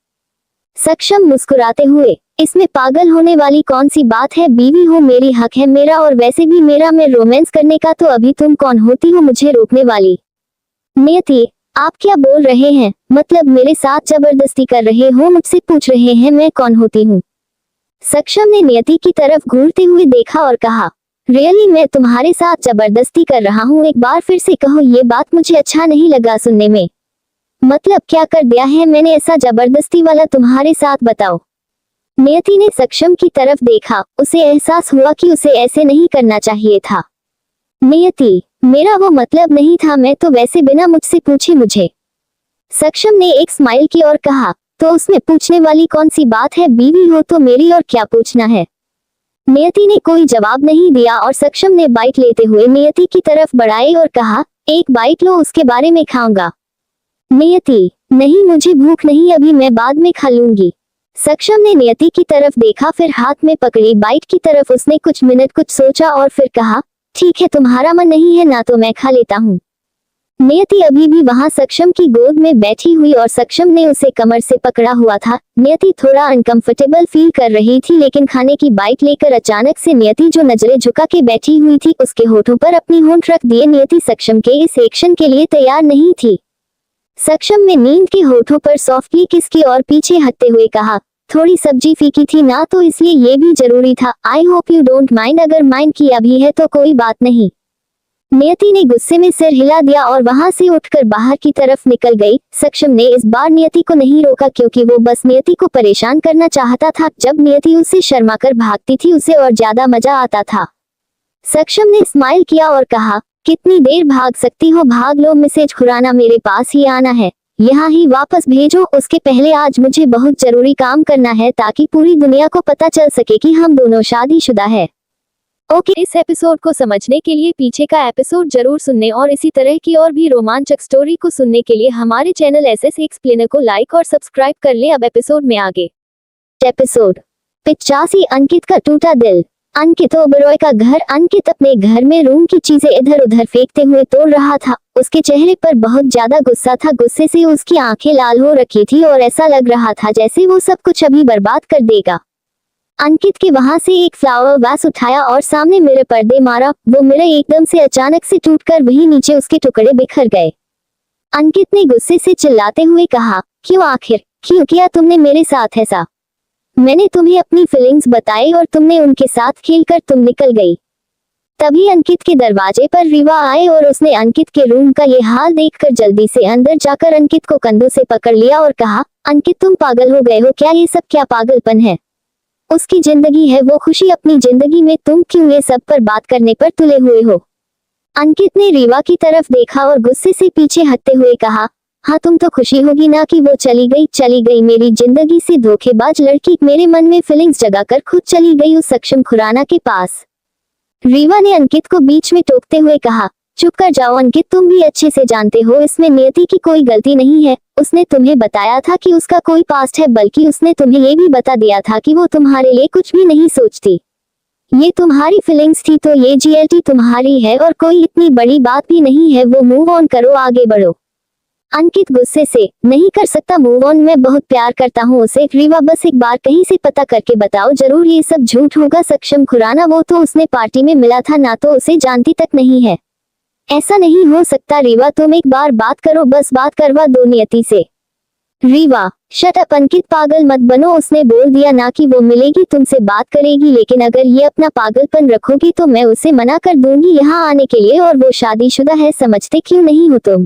सक्षम मुस्कुराते हुए, इसमें पागल होने वाली कौन सी बात है? बीवी हो मेरी, हक है मेरा, और वैसे भी मेरा में रोमांस करने का, तो अभी तुम कौन होती हो मुझे रोकने वाली? नियति, आप क्या बोल रहे हैं? मतलब मेरे साथ जबरदस्ती कर रहे हो? मुझसे पूछ रहे हैं मैं कौन होती हूँ? सक्षम ने नियति की तरफ घूरते हुए देखा और कहा, रियली मैं तुम्हारे साथ जबरदस्ती कर रहा हूँ? एक बार फिर से कहो, ये बात मुझे अच्छा नहीं लगा सुनने में। मतलब क्या कर दिया है मैंने ऐसा जबरदस्ती वाला तुम्हारे साथ, बताओ। नियति ने सक्षम की तरफ देखा, उसे एहसास हुआ कि उसे ऐसे नहीं करना चाहिए था। नियति, मेरा वो मतलब नहीं था, मैं तो वैसे बिना मुझसे पूछे मुझे। सक्षम ने एक स्माइल की और कहा, तो उसमें पूछने वाली कौन सी बात है? बीवी हो तो मेरी, और क्या पूछना है? नियति ने कोई जवाब नहीं दिया और सक्षम ने बाइट लेते हुए नियति की तरफ बढ़ाई और कहा, एक बाइट लो, उसके बारे में खाऊंगा। नियति, नहीं मुझे भूख नहीं, अभी मैं बाद में खा लूंगी। सक्षम ने नियति की तरफ देखा, फिर हाथ में पकड़ी बाइट की तरफ उसने कुछ मिनट कुछ सोचा और फिर कहा, ठीक है, तुम्हारा मन नहीं है ना, तो मैं खा लेता हूँ। नियति अभी भी वहां सक्षम की गोद में बैठी हुई और सक्षम ने उसे कमर से पकड़ा हुआ था। नियति थोड़ा अनकंफर्टेबल फील कर रही थी, लेकिन खाने की बाइट लेकर अचानक से नियति जो नजरें झुका के बैठी हुई थी उसके होठों पर अपनी होंठ रख दिए। नियति सक्षम के इस एक्शन के लिए तैयार नहीं थी। सक्षम ने नींद के होठों पर सॉफ्टली किस की और पीछे हटते हुए कहा, थोड़ी सब्जी फीकी थी ना, तो इसलिए ये भी जरूरी था। I hope you don't mind, अगर माइंड किया भी है तो कोई बात नहीं। नियति ने गुस्से में सिर हिला दिया और वहां से उठकर बाहर की तरफ निकल गई। सक्षम ने इस बार नियति को नहीं रोका, क्योंकि वो बस नियति को परेशान करना चाहता था। जब नियति उससे शर्माकर भागती थी उसे और ज्यादा मजा आता था। सक्षम ने स्माइल किया और कहा, कितनी देर भाग सकती हो, भाग लो, मैसेज खुराना मेरे पास ही आना है, यहाँ ही वापस भेजो, उसके पहले आज मुझे बहुत जरूरी काम करना है ताकि पूरी दुनिया को पता चल सके कि हम दोनों शादीशुदा है। ओके, इस एपिसोड को समझने के लिए पीछे का एपिसोड जरूर सुनने और इसी तरह की और भी रोमांचक स्टोरी को सुनने के लिए हमारे चैनल एसएस एक्सप्लेनर को लाइक और सब्सक्राइब कर ले। अब एपिसोड में आगे। एपिसोड 85, अंकित का टूटा दिल। अंकित ओबरॉय का घर। अंकित अपने घर में रूम की चीजें इधर उधर फेंकते हुए तोड़ रहा था। उसके चेहरे पर बहुत ज्यादा गुस्सा था, गुस्से से उसकी आंखें लाल हो रखी थी और ऐसा लग रहा था जैसे वो सब कुछ अभी बर्बाद कर देगा। अंकित के वहां से एक फ्लावर वास उठाया और सामने मिरर पर दे मारा। वो मिरर एकदम से अचानक से टूटकर वहीं नीचे उसके टुकड़े बिखर गए। अंकित ने गुस्से से चिल्लाते हुए कहा, क्यों, आखिर क्यों किया तुमने मेरे साथ ऐसा? मैंने तुम्हें अपनी फीलिंग्स बताई और तुमने उनके साथ खेलकर तुम निकल गई। तभी अंकित के दरवाजे पर रीवा आए और उसने अंकित के रूम का ये हाल देखकर जल्दी से अंदर जाकर अंकित को कंधों से पकड़ लिया और कहा, अंकित तुम पागल हो गए हो क्या? ये सब क्या पागलपन है? उसकी जिंदगी है, वो खुशी अपनी जिंदगी में, तुम क्यों ये सब पर बात करने पर तुले हुए हो? अंकित ने रीवा की तरफ देखा और गुस्से से पीछे हटते हुए कहा, हाँ तुम तो खुशी होगी ना कि वो चली गई मेरी जिंदगी से धोखेबाज लड़की, मेरे मन में फीलिंग्स जगाकर खुद चली गई उस सक्षम खुराना के पास। रीवा ने अंकित को बीच में टोकते हुए कहा, चुप कर जाओ अंकित, तुम भी अच्छे से जानते हो इसमें नियति की कोई गलती नहीं है। उसने तुम्हें बताया था कि उसका कोई पास्ट है, बल्कि उसने तुम्हें ये भी बता दिया था कि वो तुम्हारे लिए कुछ भी नहीं सोचती। ये तुम्हारी फीलिंग्स थी तो ये जीएलटी तुम्हारी है और कोई इतनी बड़ी बात भी नहीं है। वो मूव ऑन करो, आगे बढ़ो। अंकित गुस्से से, नहीं कर सकता मूव ऑन, मैं बहुत प्यार करता हूँ उसे। रीवा बस एक बार कहीं से पता करके बताओ, जरूर ये सब झूठ होगा। सक्षम खुराना, वो तो उसने पार्टी में मिला था ना, तो उसे जानती तक नहीं है। ऐसा नहीं हो सकता रीवा, तुम एक बार बात करो, बस बात करवा दो नियति से। रीवा, शट अप अंकित, पागल मत बनो। उसने बोल दिया ना कि वो मिलेगी, तुमसे बात करेगी, लेकिन अगर ये अपना पागलपन रखोगी तो मैं उसे मना कर दूंगी यहाँ आने के लिए। और वो शादीशुदा है, समझते क्यों नहीं हो तुम?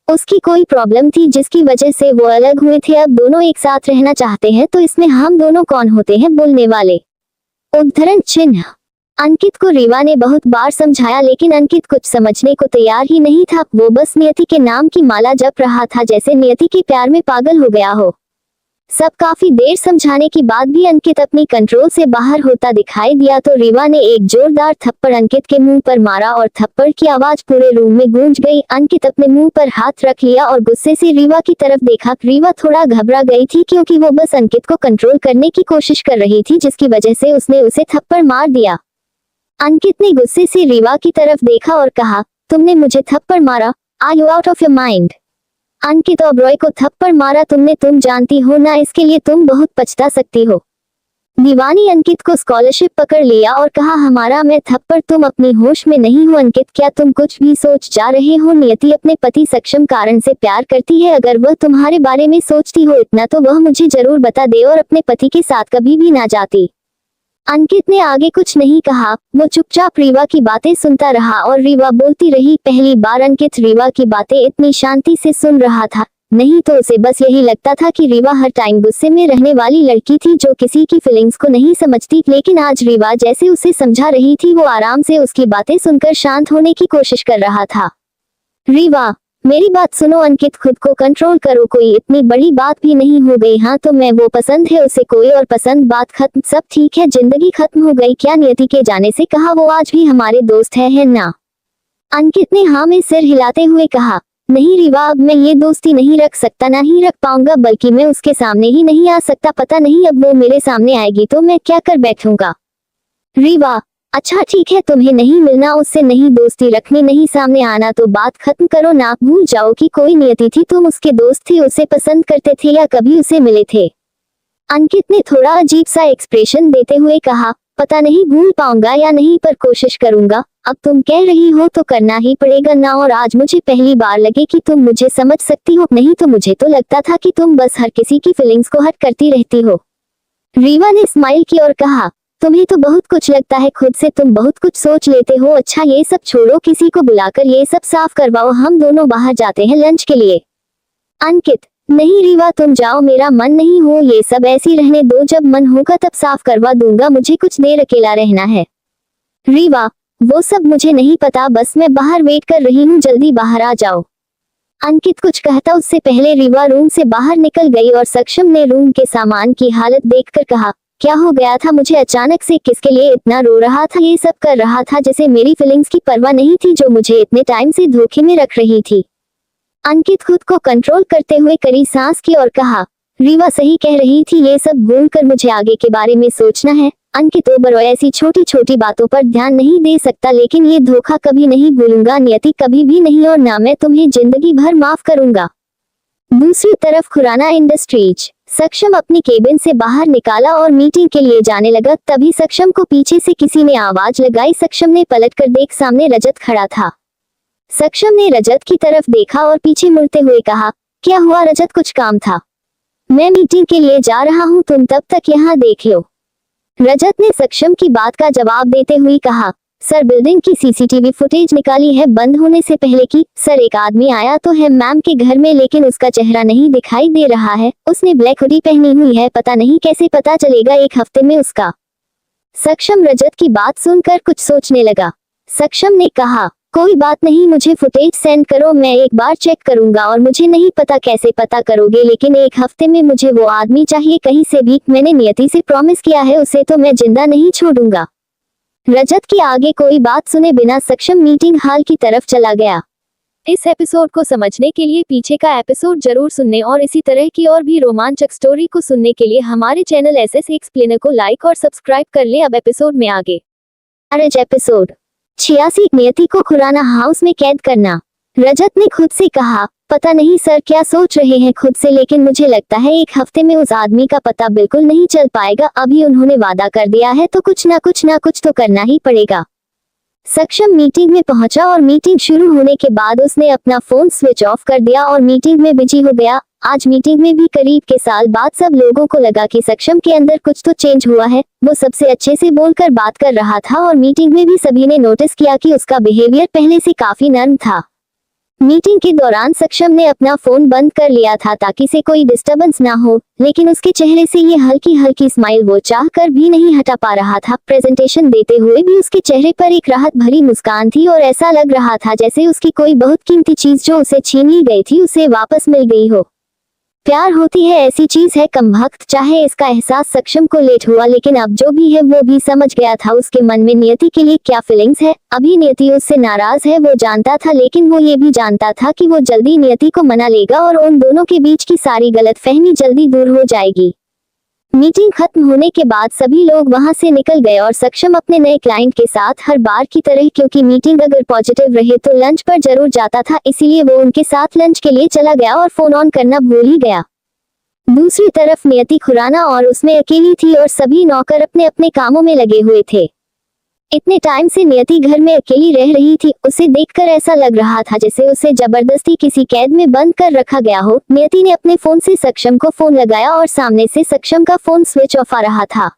उसकी कोई प्रॉब्लम थी जिसकी वजह से वो अलग हुए थे, अब दोनों एक साथ रहना चाहते हैं, तो इसमें हम दोनों कौन होते हैं बोलने वाले? उद्धरण चिन्ह। अंकित को रीवा ने बहुत बार समझाया लेकिन अंकित कुछ समझने को तैयार ही नहीं था। वो बस नियति के नाम की माला जप रहा था, जैसे नियति के प्यार में पागल हो गया हो। सब काफी देर समझाने के बाद भी अंकित अपनी कंट्रोल से बाहर होता दिखाई दिया तो रीवा ने एक जोरदार थप्पड़ अंकित के मुंह पर मारा और थप्पड़ की आवाज पूरे रूम में गूंज गई। अंकित अपने मुंह पर हाथ रख लिया और गुस्से से रीवा की तरफ देखा। रीवा थोड़ा घबरा गई थी क्योंकि वो बस अंकित को कंट्रोल करने की कोशिश कर रही थी, जिसकी वजह से उसने उसे थप्पड़ मार दिया। अंकित ने गुस्से से रीवा की तरफ देखा और कहा, तुमने मुझे थप्पड़ मारा? Are you out of your mind? Ankit Oberoi को थप्पड़ मारा तुमने, तुम जानती हो ना इसके लिए तुम बहुत पछता सकती हो। दीवानी अंकित को स्कॉलरशिप पकड़ लिया और कहा, हमारा मैं थप्पड़, तुम अपनी होश में नहीं हो अंकित, क्या तुम कुछ भी सोच जा रहे हो? नियति अपने पति सक्षम कारण से प्यार करती है, अगर वह तुम्हारे बारे में सोचती हो इतना तो वह मुझे जरूर बता दे और अपने पति के साथ कभी भी ना जाती। अंकित ने आगे कुछ नहीं कहा, वो चुपचाप रीवा की बातें सुनता रहा और रीवा बोलती रही। पहली बार अंकित रीवा की बातें इतनी शांति से सुन रहा था, नहीं तो उसे बस यही लगता था कि रीवा हर टाइम गुस्से में रहने वाली लड़की थी जो किसी की फीलिंग्स को नहीं समझती, लेकिन आज रीवा जैसे उसे समझा रही थी वो आराम से उसकी बातें सुनकर शांत होने की कोशिश कर रहा था। रीवा, मेरी बात सुनो अंकित, खुद को कंट्रोल करो, कोई इतनी बड़ी बात भी नहीं हो गई। हाँ तो मैं, वो पसंद है उसे कोई और पसंद, बात खत्म, सब ठीक है, जिंदगी खत्म हो गई क्या? नियति के जाने से कहा, वो आज भी हमारे दोस्त है ना? अंकित ने हाँ में सिर हिलाते हुए कहा, नहीं रीवा, अब मैं ये दोस्ती नहीं रख सकता, ना ही रख पाऊंगा, बल्कि मैं उसके सामने ही नहीं आ सकता। पता नहीं अब वो मेरे सामने आएगी तो मैं क्या कर बैठूंगा। रीवा, अच्छा ठीक है, तुम्हें नहीं मिलना उससे, नहीं दोस्ती रखनी, नहीं सामने आना, तो बात खत्म करो ना, भूल जाओ कि कोई नियति थी, तुम उसके दोस्त थे, उसे पसंद करते थे या कभी उसे मिले थे? अंकित ने थोड़ा अजीब सा एक्सप्रेशन देते हुए कहा, पता नहीं भूल पाऊंगा या नहीं, पर कोशिश करूंगा। अब तुम कह रही हो तो करना ही पड़ेगा ना, और आज मुझे पहली बार लगे कि तुम मुझे समझ सकती हो, नहीं तो मुझे तो लगता था कि तुम बस हर किसी की फीलिंग्स को हर्ट करती रहती हो। रीवा ने स्माइल की और कहा, तुम्हें तो बहुत कुछ लगता है, खुद से तुम बहुत कुछ सोच लेते हो। अच्छा ये सब छोड़ो, किसी को बुलाकर ये सब साफ करवाओ, हम दोनों बाहर जाते हैं लंच के लिए। अंकित, नहीं रीवा तुम जाओ, मेरा मन नहीं हो, ये सब ऐसी रहने दो, जब मन होगा तब साफ करवा दूंगा, मुझे कुछ देर अकेला रहना है। रीवा, वो सब मुझे नहीं पता, बस मैं बाहर वेट कर रही हूँ, जल्दी बाहर आ जाओ। अंकित कुछ कहता उससे पहले रिवा रूम से बाहर निकल गई और सक्षम ने रूम के सामान की हालत देखकर कहा, क्या हो गया था मुझे अचानक से, किसके लिए इतना रो रहा था, ये सब कर रहा था जैसे मेरी फीलिंग्स की परवाह नहीं थी जो मुझे इतने टाइम से धोखे में रख रही थी। अंकित खुद को कंट्रोल करते हुए कड़ी सांस की और कहा, रीवा सही कह रही थी, ये सब भूलकर मुझे आगे के बारे में सोचना है। अंकित ओबरॉय ऐसी छोटी छोटी बातों पर ध्यान नहीं दे सकता, लेकिन ये धोखा कभी नहीं भूलूंगा, नियति कभी भी नहीं, और ना मैं तुम्हें जिंदगी भर माफ करूंगा। दूसरी तरफ खुराना इंडस्ट्रीज, सक्षम अपनी केबिन से बाहर निकाला और मीटिंग के लिए जाने लगा। तभी सक्षम को पीछे से किसी ने आवाज लगाई। सक्षम ने पलटकर देख, सामने रजत खड़ा था। सक्षम ने रजत की तरफ देखा और पीछे मुड़ते हुए कहा, क्या हुआ रजत, कुछ काम था? मैं मीटिंग के लिए जा रहा हूँ, तुम तब तक यहाँ देख लो। रजत ने सक्षम की बात का जवाब देते हुए कहा, सर बिल्डिंग की सीसीटीवी फुटेज निकाली है बंद होने से पहले की। सर एक आदमी आया तो है मैम के घर में, लेकिन उसका चेहरा नहीं दिखाई दे रहा है। उसने ब्लैक हुडी पहनी हुई है, पता नहीं कैसे पता चलेगा एक हफ्ते में उसका। सक्षम रजत की बात सुनकर कुछ सोचने लगा। सक्षम ने कहा, कोई बात नहीं, मुझे फुटेज सेंड करो, मैं एक बार चेक करूंगा। और मुझे नहीं पता कैसे पता करोगे, लेकिन एक हफ्ते में मुझे वो आदमी चाहिए कहीं से भी। मैंने नियति से प्रॉमिस किया है, उसे तो मैं जिंदा नहीं छोड़ूंगा। रजत की आगे कोई बात सुने बिना सक्षम मीटिंग हॉल की तरफ चला गया। इस एपिसोड को समझने के लिए पीछे का एपिसोड जरूर सुनने और इसी तरह की और भी रोमांचक स्टोरी को सुनने के लिए हमारे चैनल एसएस एक्सप्लेनर को लाइक और सब्सक्राइब कर ले। अब एपिसोड में आगे। एपिसोड 86, नियति को खुराना हाउस में कैद करना। रजत ने खुद से कहा, पता नहीं सर क्या सोच रहे हैं खुद से, लेकिन मुझे लगता है एक हफ्ते में उस आदमी का पता बिल्कुल नहीं चल पाएगा। अभी उन्होंने वादा कर दिया है तो कुछ ना कुछ तो करना ही पड़ेगा। सक्षम मीटिंग में पहुंचा और मीटिंग शुरू होने के बाद उसने अपना फोन स्विच ऑफ कर दिया और मीटिंग में बिजी हो गया। आज मीटिंग में भी करीब के साल बाद सब लोगों को लगा कि सक्षम के अंदर कुछ तो चेंज हुआ है। वो सबसे अच्छे से बोलकर बात कर रहा था और मीटिंग में भी सभी ने नोटिस किया कि उसका बिहेवियर पहले से काफी नर्म था। मीटिंग के दौरान सक्षम ने अपना फोन बंद कर लिया था ताकि से कोई डिस्टरबेंस ना हो, लेकिन उसके चेहरे से ये हल्की हल्की स्माइल वो चाह कर भी नहीं हटा पा रहा था। प्रेजेंटेशन देते हुए भी उसके चेहरे पर एक राहत भरी मुस्कान थी और ऐसा लग रहा था जैसे उसकी कोई बहुत कीमती चीज जो उसे छीन ली गई थी उसे वापस मिल गई हो। प्यार होती है ऐसी चीज है कमबख्त, चाहे इसका एहसास सक्षम को लेट हुआ, लेकिन अब जो भी है वो भी समझ गया था उसके मन में नियति के लिए क्या फीलिंग्स है। अभी नियति उससे नाराज है वो जानता था, लेकिन वो ये भी जानता था कि वो जल्दी नियति को मना लेगा और उन दोनों के बीच की सारी गलतफहमी जल्दी दूर हो जाएगी। मीटिंग खत्म होने के बाद सभी लोग वहां से निकल गए और सक्षम अपने नए क्लाइंट के साथ हर बार की तरह, क्योंकि मीटिंग अगर पॉजिटिव रहे तो लंच पर जरूर जाता था, इसीलिए वो उनके साथ लंच के लिए चला गया और फोन ऑन करना भूल ही गया। दूसरी तरफ नियति खुराना और उसमें अकेली थी और सभी नौकर अपने अपने कामों में लगे हुए थे। इतने टाइम से नियति घर में अकेली रह रही थी। उसे देखकर ऐसा लग रहा था जैसे उसे जबरदस्ती किसी कैद में बंद कर रखा गया हो। नियति ने अपने फोन से सक्षम को फोन लगाया और सामने से सक्षम का फोन स्विच ऑफ आ रहा था।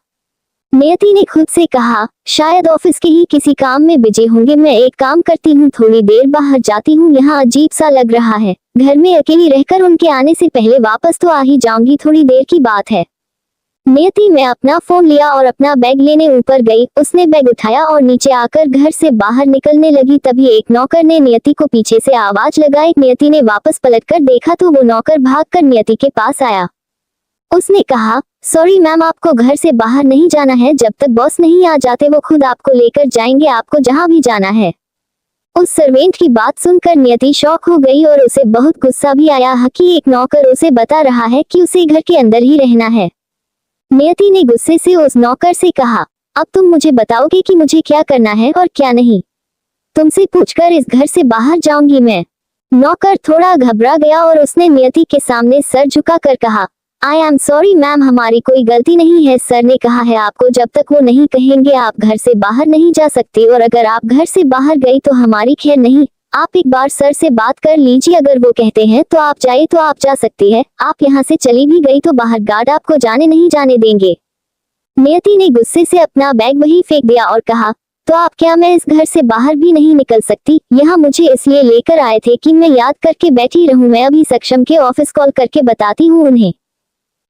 नियति ने खुद से कहा, शायद ऑफिस के ही किसी काम में बिजी होंगे, मैं एक काम करती हूँ, थोड़ी देर बाहर जाती हूँ, यहाँ अजीब सा लग रहा है। घर में अकेली रहकर उनके आने से पहले वापस तो आ ही जाऊंगी, थोड़ी देर की बात है। नियति ने अपना फोन लिया और अपना बैग लेने ऊपर गई। उसने बैग उठाया और नीचे आकर घर से बाहर निकलने लगी। तभी एक नौकर ने नियति को पीछे से आवाज लगाई। नियति ने वापस पलटकर देखा तो वो नौकर भागकर नियति के पास आया। उसने कहा, सॉरी मैम, आपको घर से बाहर नहीं जाना है, जब तक बॉस नहीं आ जाते वो खुद आपको लेकर जाएंगे, आपको जहां भी जाना है। उस सर्वेंट की बात सुनकर नियति शॉक हो गई और उसे बहुत गुस्सा भी आया कि एक नौकर उसे बता रहा है कि उसे घर के अंदर ही रहना है। नियति ने गुस्से से उस नौकर से कहा, अब तुम मुझे बताओगे कि मुझे क्या करना है और क्या नहीं? तुमसे पूछकर इस घर से बाहर जाऊंगी मैं। नौकर थोड़ा घबरा गया और उसने नियति के सामने सर झुकाकर कहा, आई एम सॉरी मैम, हमारी कोई गलती नहीं है। सर ने कहा है आपको जब तक वो नहीं कहेंगे आप घर से बाहर नहीं जा सकते, और अगर आप घर से बाहर गई तो हमारी खैर नहीं। आप एक बार सर से बात कर लीजिए, अगर वो कहते हैं तो आप जाए तो आप जा सकती है। आप यहाँ से चली भी गई तो बाहर गार्ड आपको जाने नहीं जाने देंगे। नियति ने गुस्से से अपना बैग वहीं फेंक दिया और कहा, तो आप क्या, मैं इस घर से बाहर भी नहीं निकल सकती? यहाँ मुझे इसलिए लेकर आए थे कि मैं याद करके बैठी रहूं। मैं अभी सक्षम के ऑफिस कॉल करके बताती हूँ उन्हें।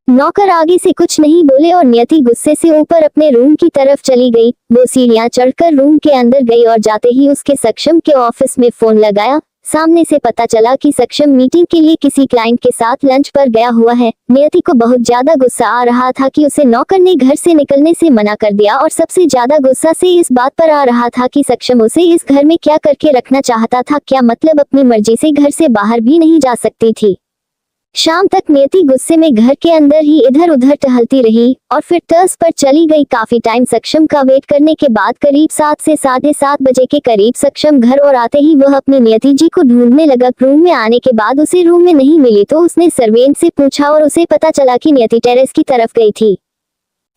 नौकर आगे से कुछ नहीं बोले और नियति गुस्से से ऊपर अपने रूम की तरफ चली गई। वो सीढ़ियां चढ़कर रूम के अंदर गई और जाते ही उसके सक्षम के ऑफिस में फोन लगाया। सामने से पता चला कि सक्षम मीटिंग के लिए किसी क्लाइंट के साथ लंच पर गया हुआ है। नियति को बहुत ज्यादा गुस्सा आ रहा था कि उसे नौकर ने घर से निकलने से मना कर दिया और सबसे ज्यादा गुस्सा से इस बात पर आ रहा था कि सक्षम उसे इस घर में क्या करके रखना चाहता था। क्या मतलब अपनी मर्जी से घर से बाहर भी नहीं जा सकती थी। शाम तक नियति गुस्से में घर के अंदर ही इधर उधर टहलती रही और फिर टर्स पर चली गई। काफी टाइम सक्षम का वेट करने के बाद करीब 7 से 7:30 बजे के करीब सक्षम घर और आते ही वह अपनी नियति जी को ढूंढने लगा। रूम में आने के बाद उसे रूम में नहीं मिली तो उसने सर्वेंट से पूछा और उसे पता चला कि नियति टेरेस की तरफ गई थी।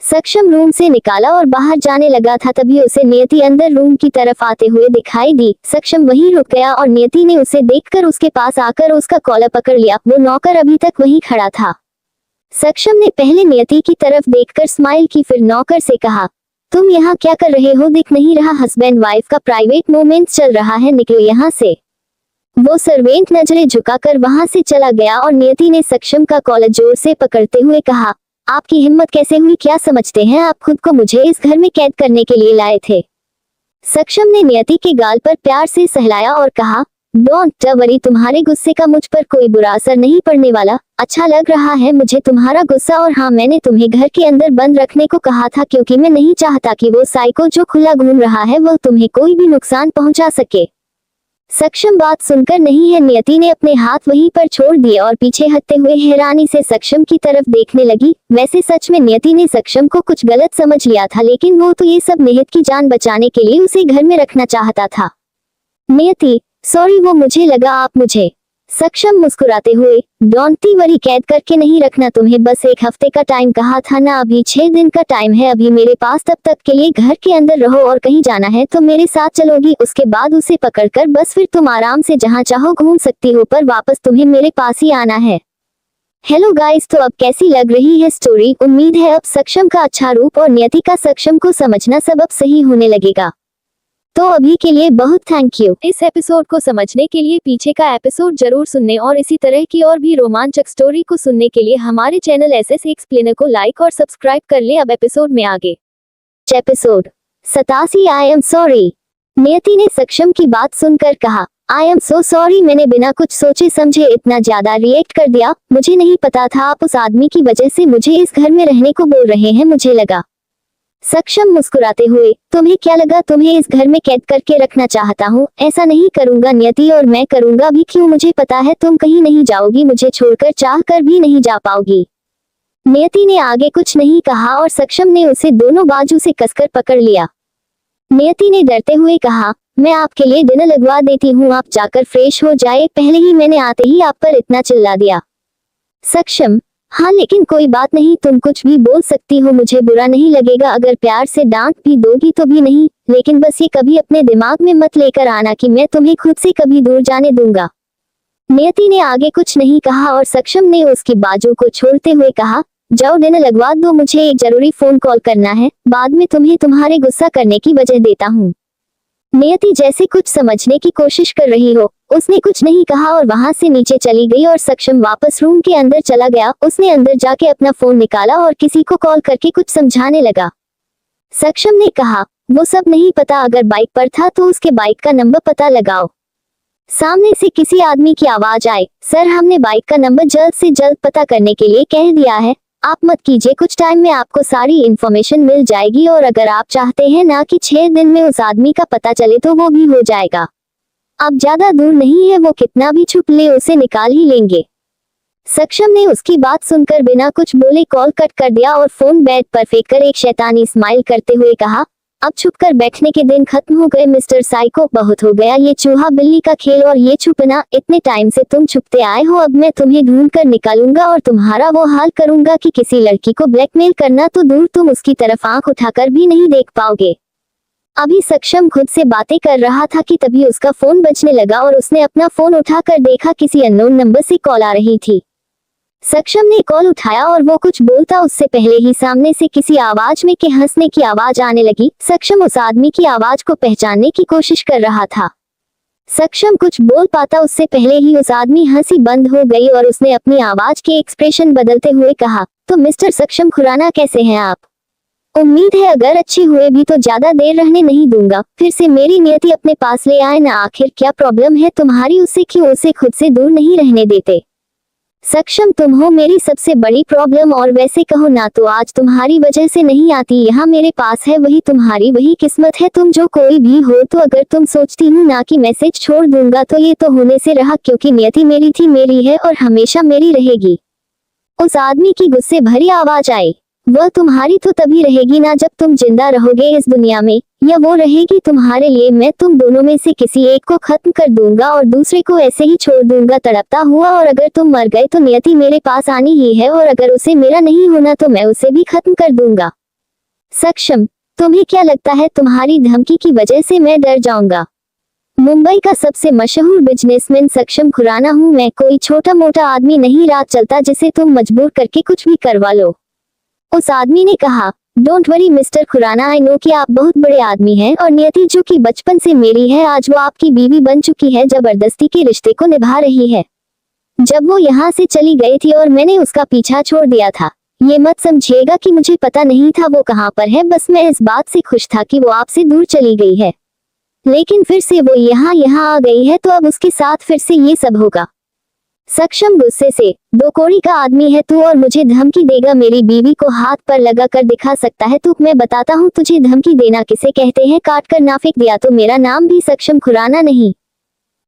सक्षम रूम से निकाला और बाहर जाने लगा था, तभी उसे नियति अंदर रूम की तरफ आते हुए दिखाई दी। सक्षम वहीं रुक गया और नियति ने उसे देखकर उसके पास आकर उसका कॉलर पकड़ लिया। वो नौकर अभी तक वहीं खड़ा था। सक्षम ने पहले नियति की तरफ देखकर स्माइल की, फिर नौकर से कहा, तुम यहाँ क्या कर रहे हो? दिख नहीं रहा हस्बैंड वाइफ का प्राइवेट मोमेंट्स चल रहा है, निकलो यहाँ से। वो सर्वेंट नजरें झुकाकर वहां से चला गया और नियति ने सक्षम का कॉलर जोर से पकड़ते हुए कहा, आपकी हिम्मत कैसे हुई? क्या समझते हैं आप खुद को? मुझे इस घर में कैद करने के लिए लाए थे। सक्षम ने नियति के गाल पर प्यार से सहलाया और कहा, डोंट वरी, तुम्हारे गुस्से का मुझ पर कोई बुरा असर नहीं पड़ने वाला। अच्छा लग रहा है मुझे तुम्हारा गुस्सा, और हाँ, मैंने तुम्हें घर के अंदर बंद रखने को कहा था क्योंकि मैं नहीं चाहता कि वो साइको जो खुला घूम रहा है वह तुम्हें कोई भी नुकसान पहुंचा सके। सक्षम बात सुनकर नहीं है, नियति ने अपने हाथ वहीं पर छोड़ दिए और पीछे हटते हुए हैरानी से सक्षम की तरफ देखने लगी। वैसे सच में नियति ने सक्षम को कुछ गलत समझ लिया था, लेकिन वो तो ये सब निहित की जान बचाने के लिए उसे घर में रखना चाहता था। नियति, सॉरी, वो मुझे लगा आप मुझे। सक्षम मुस्कुराते हुए, डोंट वरी, कैद करके नहीं रखना तुम्हें, बस 1 हफ्ते का टाइम कहा था ना, अभी 6 दिन का टाइम है अभी मेरे पास, तब तक के लिए घर के अंदर रहो और कहीं जाना है तो मेरे साथ चलोगी। उसके बाद उसे पकड़कर बस फिर तुम आराम से जहां चाहो घूम सकती हो, पर वापस तुम्हें मेरे पास ही आना है। हेलो गाइस, तो अब कैसी लग रही है स्टोरी? उम्मीद है अब सक्षम का अच्छा रूप और नियति का सक्षम को समझना सब अब सही होने लगेगा। तो अभी के लिए बहुत थैंक यू। इस एपिसोड को समझने के लिए पीछे का एपिसोड जरूर सुनने और इसी तरह की और भी रोमांचक स्टोरी को सुनने के लिए हमारे चैनल एसएस एक्सप्लेनर को लाइक और सब्सक्राइब कर ले। अब एपिसोड में आगे। Episode 87, I am sorry. नियति ने सक्षम की बात सुनकर कहा, आई एम सो सॉरी, मैंने बिना कुछ सोचे समझे इतना ज्यादा रिएक्ट कर दिया। मुझे नहीं पता था आप उस आदमी की वजह से मुझे इस घर में रहने को बोल रहे हैं, मुझे लगा। सक्षम मुस्कुराते हुए, तुम्हें क्या लगा तुम्हें इस घर में कैद करके रखना चाहता हूँ? ऐसा नहीं करूंगा नियति, और मैं करूंगा भी क्यों? मुझे पता है तुम कहीं नहीं जाओगी, मुझे छोड़कर चाह कर भी नहीं जा पाओगी। नियति ने आगे कुछ नहीं कहा और सक्षम ने उसे दोनों बाजू से कसकर पकड़ लिया। नियति ने डरते हुए कहा, मैं आपके लिए डिनर लगवा देती हूँ, आप जाकर फ्रेश हो जाए, पहले ही मैंने आते ही आप पर इतना चिल्ला दिया। सक्षम, हाँ लेकिन कोई बात नहीं, तुम कुछ भी बोल सकती हो, मुझे बुरा नहीं लगेगा, अगर प्यार से डांट भी दोगी तो भी नहीं, लेकिन बस ये कभी अपने दिमाग में मत लेकर आना कि मैं तुम्हें खुद से कभी दूर जाने दूंगा। नियति ने आगे कुछ नहीं कहा और सक्षम ने उसकी बाजू को छोड़ते हुए कहा, जाओ डिनर लगवा दो, मुझे एक जरूरी फोन कॉल करना है, बाद में तुम्हें तुम्हारे गुस्सा करने की वजह देता हूँ। नियति जैसे कुछ समझने की कोशिश कर रही हो, उसने कुछ नहीं कहा और वहां से नीचे चली गई और सक्षम वापस रूम के अंदर चला गया। उसने अंदर जाके अपना फोन निकाला और किसी को कॉल करके कुछ समझाने लगा। सक्षम ने कहा, वो सब नहीं पता, अगर बाइक पर था तो उसके बाइक का नंबर पता लगाओ। सामने से किसी आदमी की आवाज आए, सर हमने बाइक का नंबर जल्द से जल्द पता करने के लिए कह दिया है, आप मत कीजिए, कुछ टाइम में आपको सारी इन्फॉर्मेशन मिल जाएगी, और अगर आप चाहते हैं ना कि 6 दिन में उस आदमी का पता चले तो वो भी हो जाएगा। अब ज्यादा दूर नहीं है, वो कितना भी छुप ले उसे निकाल ही लेंगे। सक्षम ने उसकी बात सुनकर बिना कुछ बोले कॉल कट कर दिया और फोन बेड पर फेंक कर एक शैतानी स्माइल करते हुए कहा, अब छुपकर बैठने के दिन खत्म हो गए मिस्टर साइको, बहुत हो गया ये चूहा बिल्ली का खेल और ये छुपना, इतने टाइम से तुम छुपते आए हो, अब मैं तुम्हें ढूंढ कर निकालूंगा और तुम्हारा वो हाल करूंगा कि किसी लड़की को ब्लैकमेल करना तो दूर, तुम उसकी तरफ आंख उठाकर भी नहीं देख पाओगे। अभी सक्षम खुद से बातें कर रहा था कि तभी उसका फोन बजने लगा और उसने अपना फोन उठाकर देखा किसी अननोन नंबर से कॉल आ रही थी। सक्षम ने कॉल उठाया और वो कुछ बोलता उससे पहले ही सामने से किसी आवाज में के हंसने की आवाज आने लगी। सक्षम उस आदमी की आवाज को पहचानने की कोशिश कर रहा था। सक्षम कुछ बोल पाता उससे पहले ही उस आदमी हंसी बंद हो गई और उसने अपनी आवाज के एक्सप्रेशन बदलते हुए कहा, तो मिस्टर सक्षम खुराना कैसे हैं आप? उम्मीद है अगर अच्छे हुए भी तो ज्यादा देर रहने नहीं दूंगा, फिर से मेरी नियति अपने पास ले आए ना। आखिर क्या प्रॉब्लम है तुम्हारी उससे, क्यों उसे खुद से दूर नहीं रहने देते? सक्षम तुम हो मेरी सबसे बड़ी प्रॉब्लम, और वैसे कहो ना तो आज तुम्हारी वजह से नहीं आती यहाँ मेरे पास है वही तुम्हारी वही किस्मत है। तुम जो कोई भी हो, तो अगर तुम सोचती हूँ ना कि मैसेज छोड़ दूंगा तो ये तो होने से रहा, क्योंकि नियति मेरी थी, मेरी है और हमेशा मेरी रहेगी। उस आदमी की गुस्से भरी आवाज आई। वह तुम्हारी तो तभी रहेगी ना जब तुम जिंदा रहोगे इस दुनिया में, या वो रहेगी तुम्हारे लिए। मैं तुम दोनों में से किसी एक को खत्म कर दूंगा और दूसरे को ऐसे ही छोड़ दूंगा तड़पता हुआ। और अगर तुम मर गए तो नियति मेरे पास आनी ही है, और अगर उसे मेरा नहीं होना तो मैं उसे भी खत्म कर दूंगा। सक्षम, तुम्हें क्या लगता है तुम्हारी धमकी की वजह से मैं डर जाऊंगा? मुंबई का सबसे मशहूर बिजनेसमैन सक्षम खुराना हूँ मैं, कोई छोटा मोटा आदमी नहीं रात चलता जिसे तुम मजबूर करके कुछ भी करवा लो। उस आदमी ने कहा, don't worry mister Khurana, I know कि आप बहुत बड़े आदमी हैं, और नियति जो कि बचपन से मेरी है आज वो आपकी बीवी बन चुकी है, जबरदस्ती के रिश्ते को निभा रही है। जब वो यहाँ से चली गई थी और मैंने उसका पीछा छोड़ दिया था, ये मत समझिएगा कि मुझे पता नहीं था वो कहाँ पर है, बस मैं इस बात से खुश था कि वो आपसे दूर चली गई है, लेकिन फिर से वो यहाँ आ गई है, तो अब उसके साथ फिर से ये सब होगा। सक्षम गुस्से से, दो कौड़ी का आदमी है तू और मुझे धमकी देगा? मेरी बीवी को हाथ पर लगा कर दिखा सकता है तू? मैं बताता हूँ तुझे धमकी देना किसे कहते हैं, काट कर ना फेंक दिया तो मेरा नाम भी सक्षम खुराना नहीं।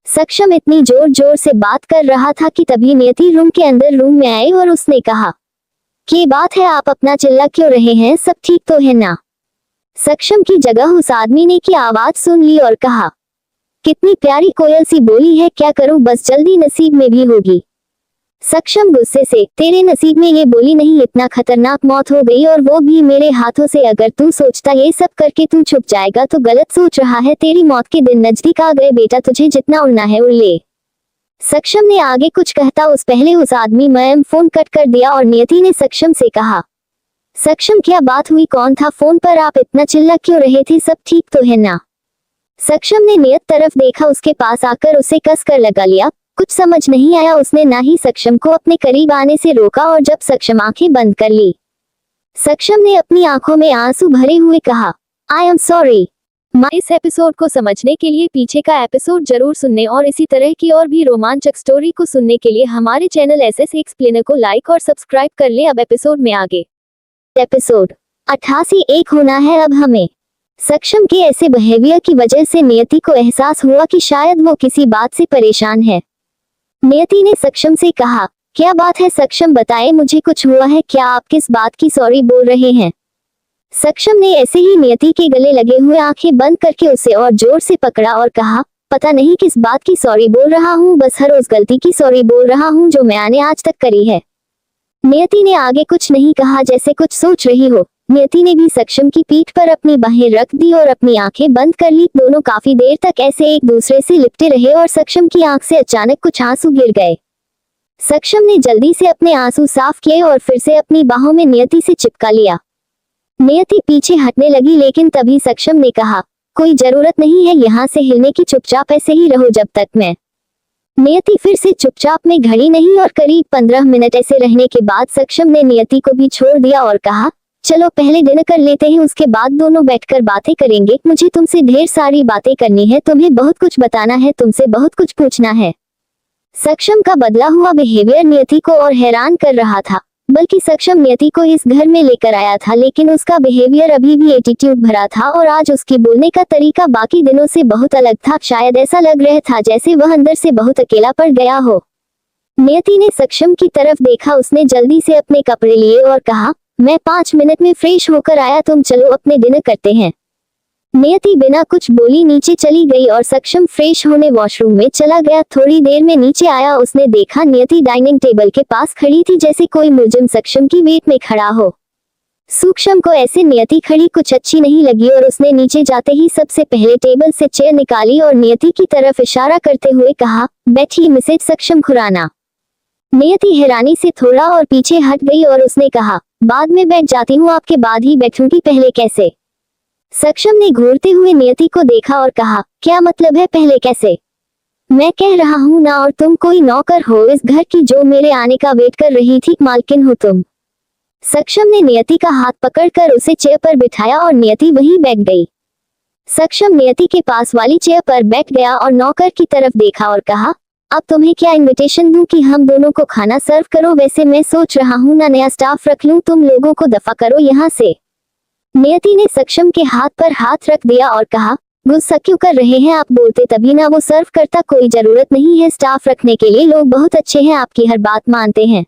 सक्षम इतनी जोर जोर से बात कर रहा था कि तभी नियति रूम के अंदर रूम में आई और उसने कहा, क्या बात है आप अपना चिल्ला क्यों रहे हैं, सब ठीक तो है ना? सक्षम की जगह उस आदमी ने की आवाज सुन ली और कहा, कितनी प्यारी कोयल सी बोली है, क्या करूं बस जल्दी नसीब में भी होगी। सक्षम गुस्से से, तेरे नसीब में ये बोली नहीं, इतना खतरनाक मौत हो गई और वो भी मेरे हाथों से। अगर तू सोचता ये सब करके तू छुप जाएगा तो गलत सोच रहा है, तेरी मौत के दिन नजदीक आ गए बेटा, तुझे जितना उड़ना है उड़ ले। सक्षम ने आगे कुछ कहता उस पहले उस आदमी मैम फोन कट कर दिया और नियति ने सक्षम से कहा, सक्षम क्या बात हुई, कौन था फोन पर, आप इतना चिल्ला क्यों रहे थे, सब ठीक तो है ना? सक्षम ने नियत तरफ देखा, उसके पास आकर उसे कस कर लगा लिया। कुछ समझ नहीं आया उसने, ना ही सक्षम को अपने करीब आने से रोका, और जब सक्षम आंखें बंद कर ली, सक्षम ने अपनी आंखों में आंसू भरे हुए कहा, आई एम सॉरी। इस एपिसोड को समझने के लिए पीछे का एपिसोड जरूर सुनने और इसी तरह की और भी रोमांचक स्टोरी को सुनने के लिए हमारे चैनल एसएस एक्सप्लेनर को लाइक और सब्सक्राइब कर ले। अब एपिसोड में आगे। एपिसोड 88 एक होना है अब हमें। सक्षम के ऐसे बिहेवियर की वजह से नियति को एहसास हुआ कि शायद वो किसी बात से परेशान है। नियति ने सक्षम से कहा, क्या बात है सक्षम, बताएं मुझे कुछ हुआ है क्या, आप किस बात की सॉरी बोल रहे हैं? सक्षम ने ऐसे ही नियति के गले लगे हुए आंखें बंद करके उसे और जोर से पकड़ा और कहा, पता नहीं किस बात की सॉरी बोल रहा हूँ, बस हर उस गलती की सॉरी बोल रहा हूँ जो मैंने आज तक करी है। नियति ने आगे कुछ नहीं कहा, जैसे कुछ सोच रही हो। नियति ने भी सक्षम की पीठ पर अपनी बाहें रख दी और अपनी आंखें बंद कर ली। दोनों काफी देर तक ऐसे एक दूसरे से लिपटे रहे और सक्षम की आंख से अचानक कुछ आंसू गिर गए। सक्षम ने जल्दी से अपने आंसू साफ किए और फिर से अपनी बाहों में नियति से चिपका लिया। नियति पीछे हटने लगी, लेकिन तभी सक्षम ने कहा, कोई जरूरत नहीं है यहाँ से हिलने की, चुपचाप ऐसे ही रहो जब तक मैं। नियति फिर से चुपचाप में घड़ी नहीं और करीब 15 मिनट ऐसे रहने के बाद सक्षम ने नियति को भी छोड़ दिया और कहा, चलो पहले डिनर कर लेते हैं, उसके बाद दोनों बैठकर बातें करेंगे। मुझे तुमसे ढेर सारी बातें करनी है, तुम्हें बहुत कुछ बताना है, तुमसे बहुत कुछ पूछना है। सक्षम का बदला हुआ बिहेवियर नियति को और हैरान कर रहा था, बल्कि सक्षम नियति को इस घर में लेकर आया था, लेकिन उसका बिहेवियर अभी भी एटीट्यूड भरा था और आज उसकी बोलने का तरीका बाकी दिनों से बहुत अलग था। शायद ऐसा लग रहा था जैसे वह अंदर से बहुत अकेला पड़ गया हो। नियति ने सक्षम की तरफ देखा, उसने जल्दी से अपने कपड़े लिए और कहा, मैं 5 मिनट में फ्रेश होकर आया, तुम चलो अपने डिनर करते हैं। नियति बिना कुछ बोली नीचे चली गई और सक्षम फ्रेश होने वॉशरूम में चला गया। थोड़ी देर में नीचे आया, उसने देखा नियति डाइनिंग टेबल के पास खड़ी थी, जैसे कोई मुलजिम सक्षम की वेट में खड़ा हो। सूक्ष्म को ऐसे नियति खड़ी कुछ अच्छी नहीं लगी और उसने नीचे जाते ही सबसे पहले टेबल से चेयर निकाली और नियति की तरफ इशारा करते हुए कहा, बैठिए मिसेज सक्षम खुराना। नियति हैरानी से थोड़ा और पीछे हट गई और उसने कहा, बाद में बैठ जाती हूँ, आपके बाद ही बैठूंगी, पहले कैसे? सक्षम ने घूरते हुए नियति को देखा और कहा, क्या मतलब है पहले कैसे? मैं कह रहा हूँ ना, और तुम कोई नौकर हो इस घर की जो मेरे आने का वेट कर रही थी, मालकिन हो तुम। सक्षम ने नियति का हाथ पकड़कर उसे चेयर पर बिठाया और नियति वहीं बैठ गई। सक्षम नियति के पास वाली चेयर पर बैठ गया और नौकर की तरफ देखा और कहा, अब तुम्हें क्या इनविटेशन दूं कि हम दोनों को खाना सर्व करो? वैसे मैं सोच रहा हूं ना नया स्टाफ रख लूं, तुम लोगों को दफा करो यहाँ से। नियति ने सक्षम के हाथ पर हाथ रख दिया और कहा, गुस्सा क्यों कर रहे हैं आप? बोलते तभी ना, वो सर्व करता, कोई जरूरत नहीं है स्टाफ रखने के लिए, लोग बहुत अच्छे हैं, आपकी हर बात मानते हैं।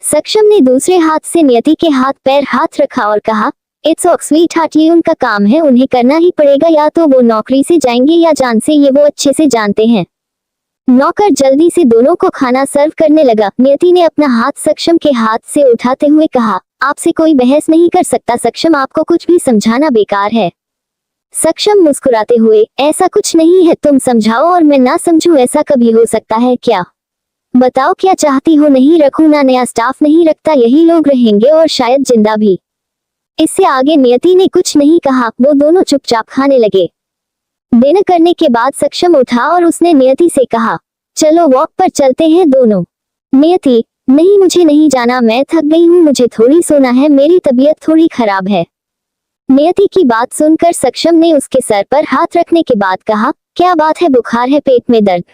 सक्षम ने दूसरे हाथ से नियति के हाथ पैर हाथ रखा और कहा, इट्स ऑक स्वीट हार्ट, ये उनका काम है, उन्हें करना ही पड़ेगा, या तो वो नौकरी से जाएंगे या जान से, ये वो अच्छे से जानते हैं। नौकर जल्दी से दोनों को खाना सर्व करने लगा। नियति ने अपना हाथ सक्षम के हाथ से उठाते हुए कहा, आपसे कोई बहस नहीं कर सकता सक्षम, आपको कुछ भी समझाना बेकार है। सक्षम मुस्कुराते हुए, ऐसा कुछ नहीं है, तुम समझाओ और मैं ना समझूं, ऐसा कभी हो सकता है क्या? बताओ क्या चाहती हो? नहीं रखूं ना नया स्टाफ, नहीं रखता, यही लोग रहेंगे और शायद जिंदा भी। इससे आगे नियति ने कुछ नहीं कहा, वो दोनों चुपचाप खाने लगे। डिनर करने के बाद सक्षम उठा और उसने नियति से कहा, चलो वॉक पर चलते हैं दोनों। नियति, नहीं मुझे नहीं जाना, मैं थक गई हूँ, मुझे थोड़ी सोना है, मेरी तबीयत थोड़ी खराब है। नियति की बात सुनकर सक्षम ने उसके सर पर हाथ रखने के बाद कहा, क्या बात है, बुखार है, पेट में दर्द?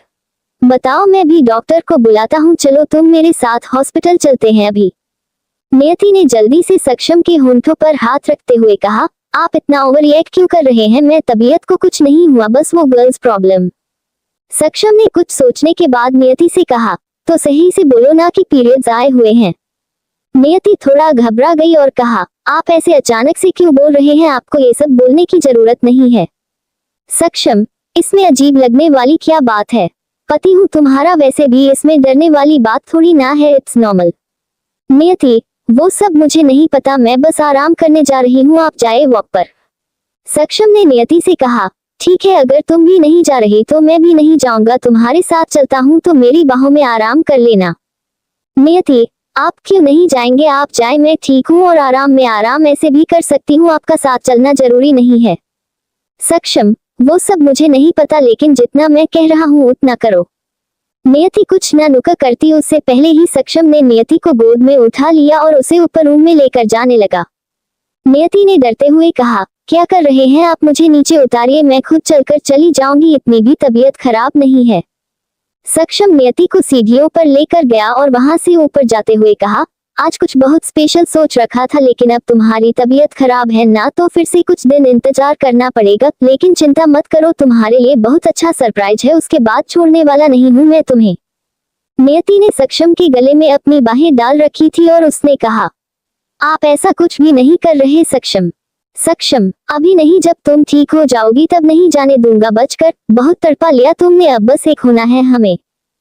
बताओ, मैं भी डॉक्टर को बुलाता हूँ, चलो तुम मेरे साथ हॉस्पिटल चलते हैं अभी। नियति ने जल्दी से सक्षम के होंठों पर हाथ रखते हुए कहा, आप इतना ओवर रिएक्ट क्यों कर रहे हैं? मैं तबीयत को कुछ नहीं हुआ, बस वो गर्ल्स प्रॉब्लम। सक्षम ने कुछ सोचने के बाद नियति से कहा, तो सही से बोलो ना कि पीरियड्स आए हुए हैं। नियति थोड़ा घबरा गई और कहा, आप ऐसे अचानक से क्यों बोल रहे हैं? आपको ये सब बोलने की जरूरत नहीं है। सक्षम, इसमें अजीब लगने वाली क्या बात है? पति हूँ तुम्हारा, वैसे भी इसमें डरने वाली बात थोड़ी ना है, इट्स नॉर्मल। नियति, वो सब मुझे नहीं पता, मैं बस आराम करने जा रही हूँ, आप जाए वॉक पर। सक्षम ने नियति से कहा, ठीक है, अगर तुम भी नहीं जा रही तो मैं भी नहीं जाऊंगा, तुम्हारे साथ चलता हूँ, तो मेरी बाहों में आराम कर लेना। नियति, आप क्यों नहीं जाएंगे? आप जाए, मैं ठीक हूँ और आराम में आराम ऐसे भी कर सकती हूँ, आपका साथ चलना जरूरी नहीं है। सक्षम, वो सब मुझे नहीं पता, लेकिन जितना मैं कह रहा हूँ उतना करो। नियति कुछ न नुक्कड़ करती उससे पहले ही सक्षम ने नियति को गोद में उठा लिया और उसे ऊपर रूम में लेकर जाने लगा। नियति ने डरते हुए कहा, क्या कर रहे हैं आप? मुझे नीचे उतारिए, मैं खुद चलकर चली जाऊंगी, इतनी भी तबीयत खराब नहीं है। सक्षम नियति को सीढ़ियों पर लेकर गया और वहां से ऊपर जाते हुए कहा, आज कुछ बहुत स्पेशल सोच रखा था, लेकिन अब तुम्हारी तबीयत खराब है ना, तो फिर से कुछ दिन इंतजार करना पड़ेगा, लेकिन चिंता मत करो, तुम्हारे लिए बहुत अच्छा सरप्राइज है, उसके बाद छोड़ने वाला नहीं हूं मैं तुम्हें। नियति ने सक्षम के गले में अपनी बाहें डाल रखी थी और उसने कहा, आप ऐसा कुछ भी नहीं कर रहे सक्षम। सक्षम, अभी नहीं, जब तुम ठीक हो जाओगी तब नहीं जाने दूंगा, बचकर, बहुत तड़पा लिया तुमने, अब बस एक होना है हमें।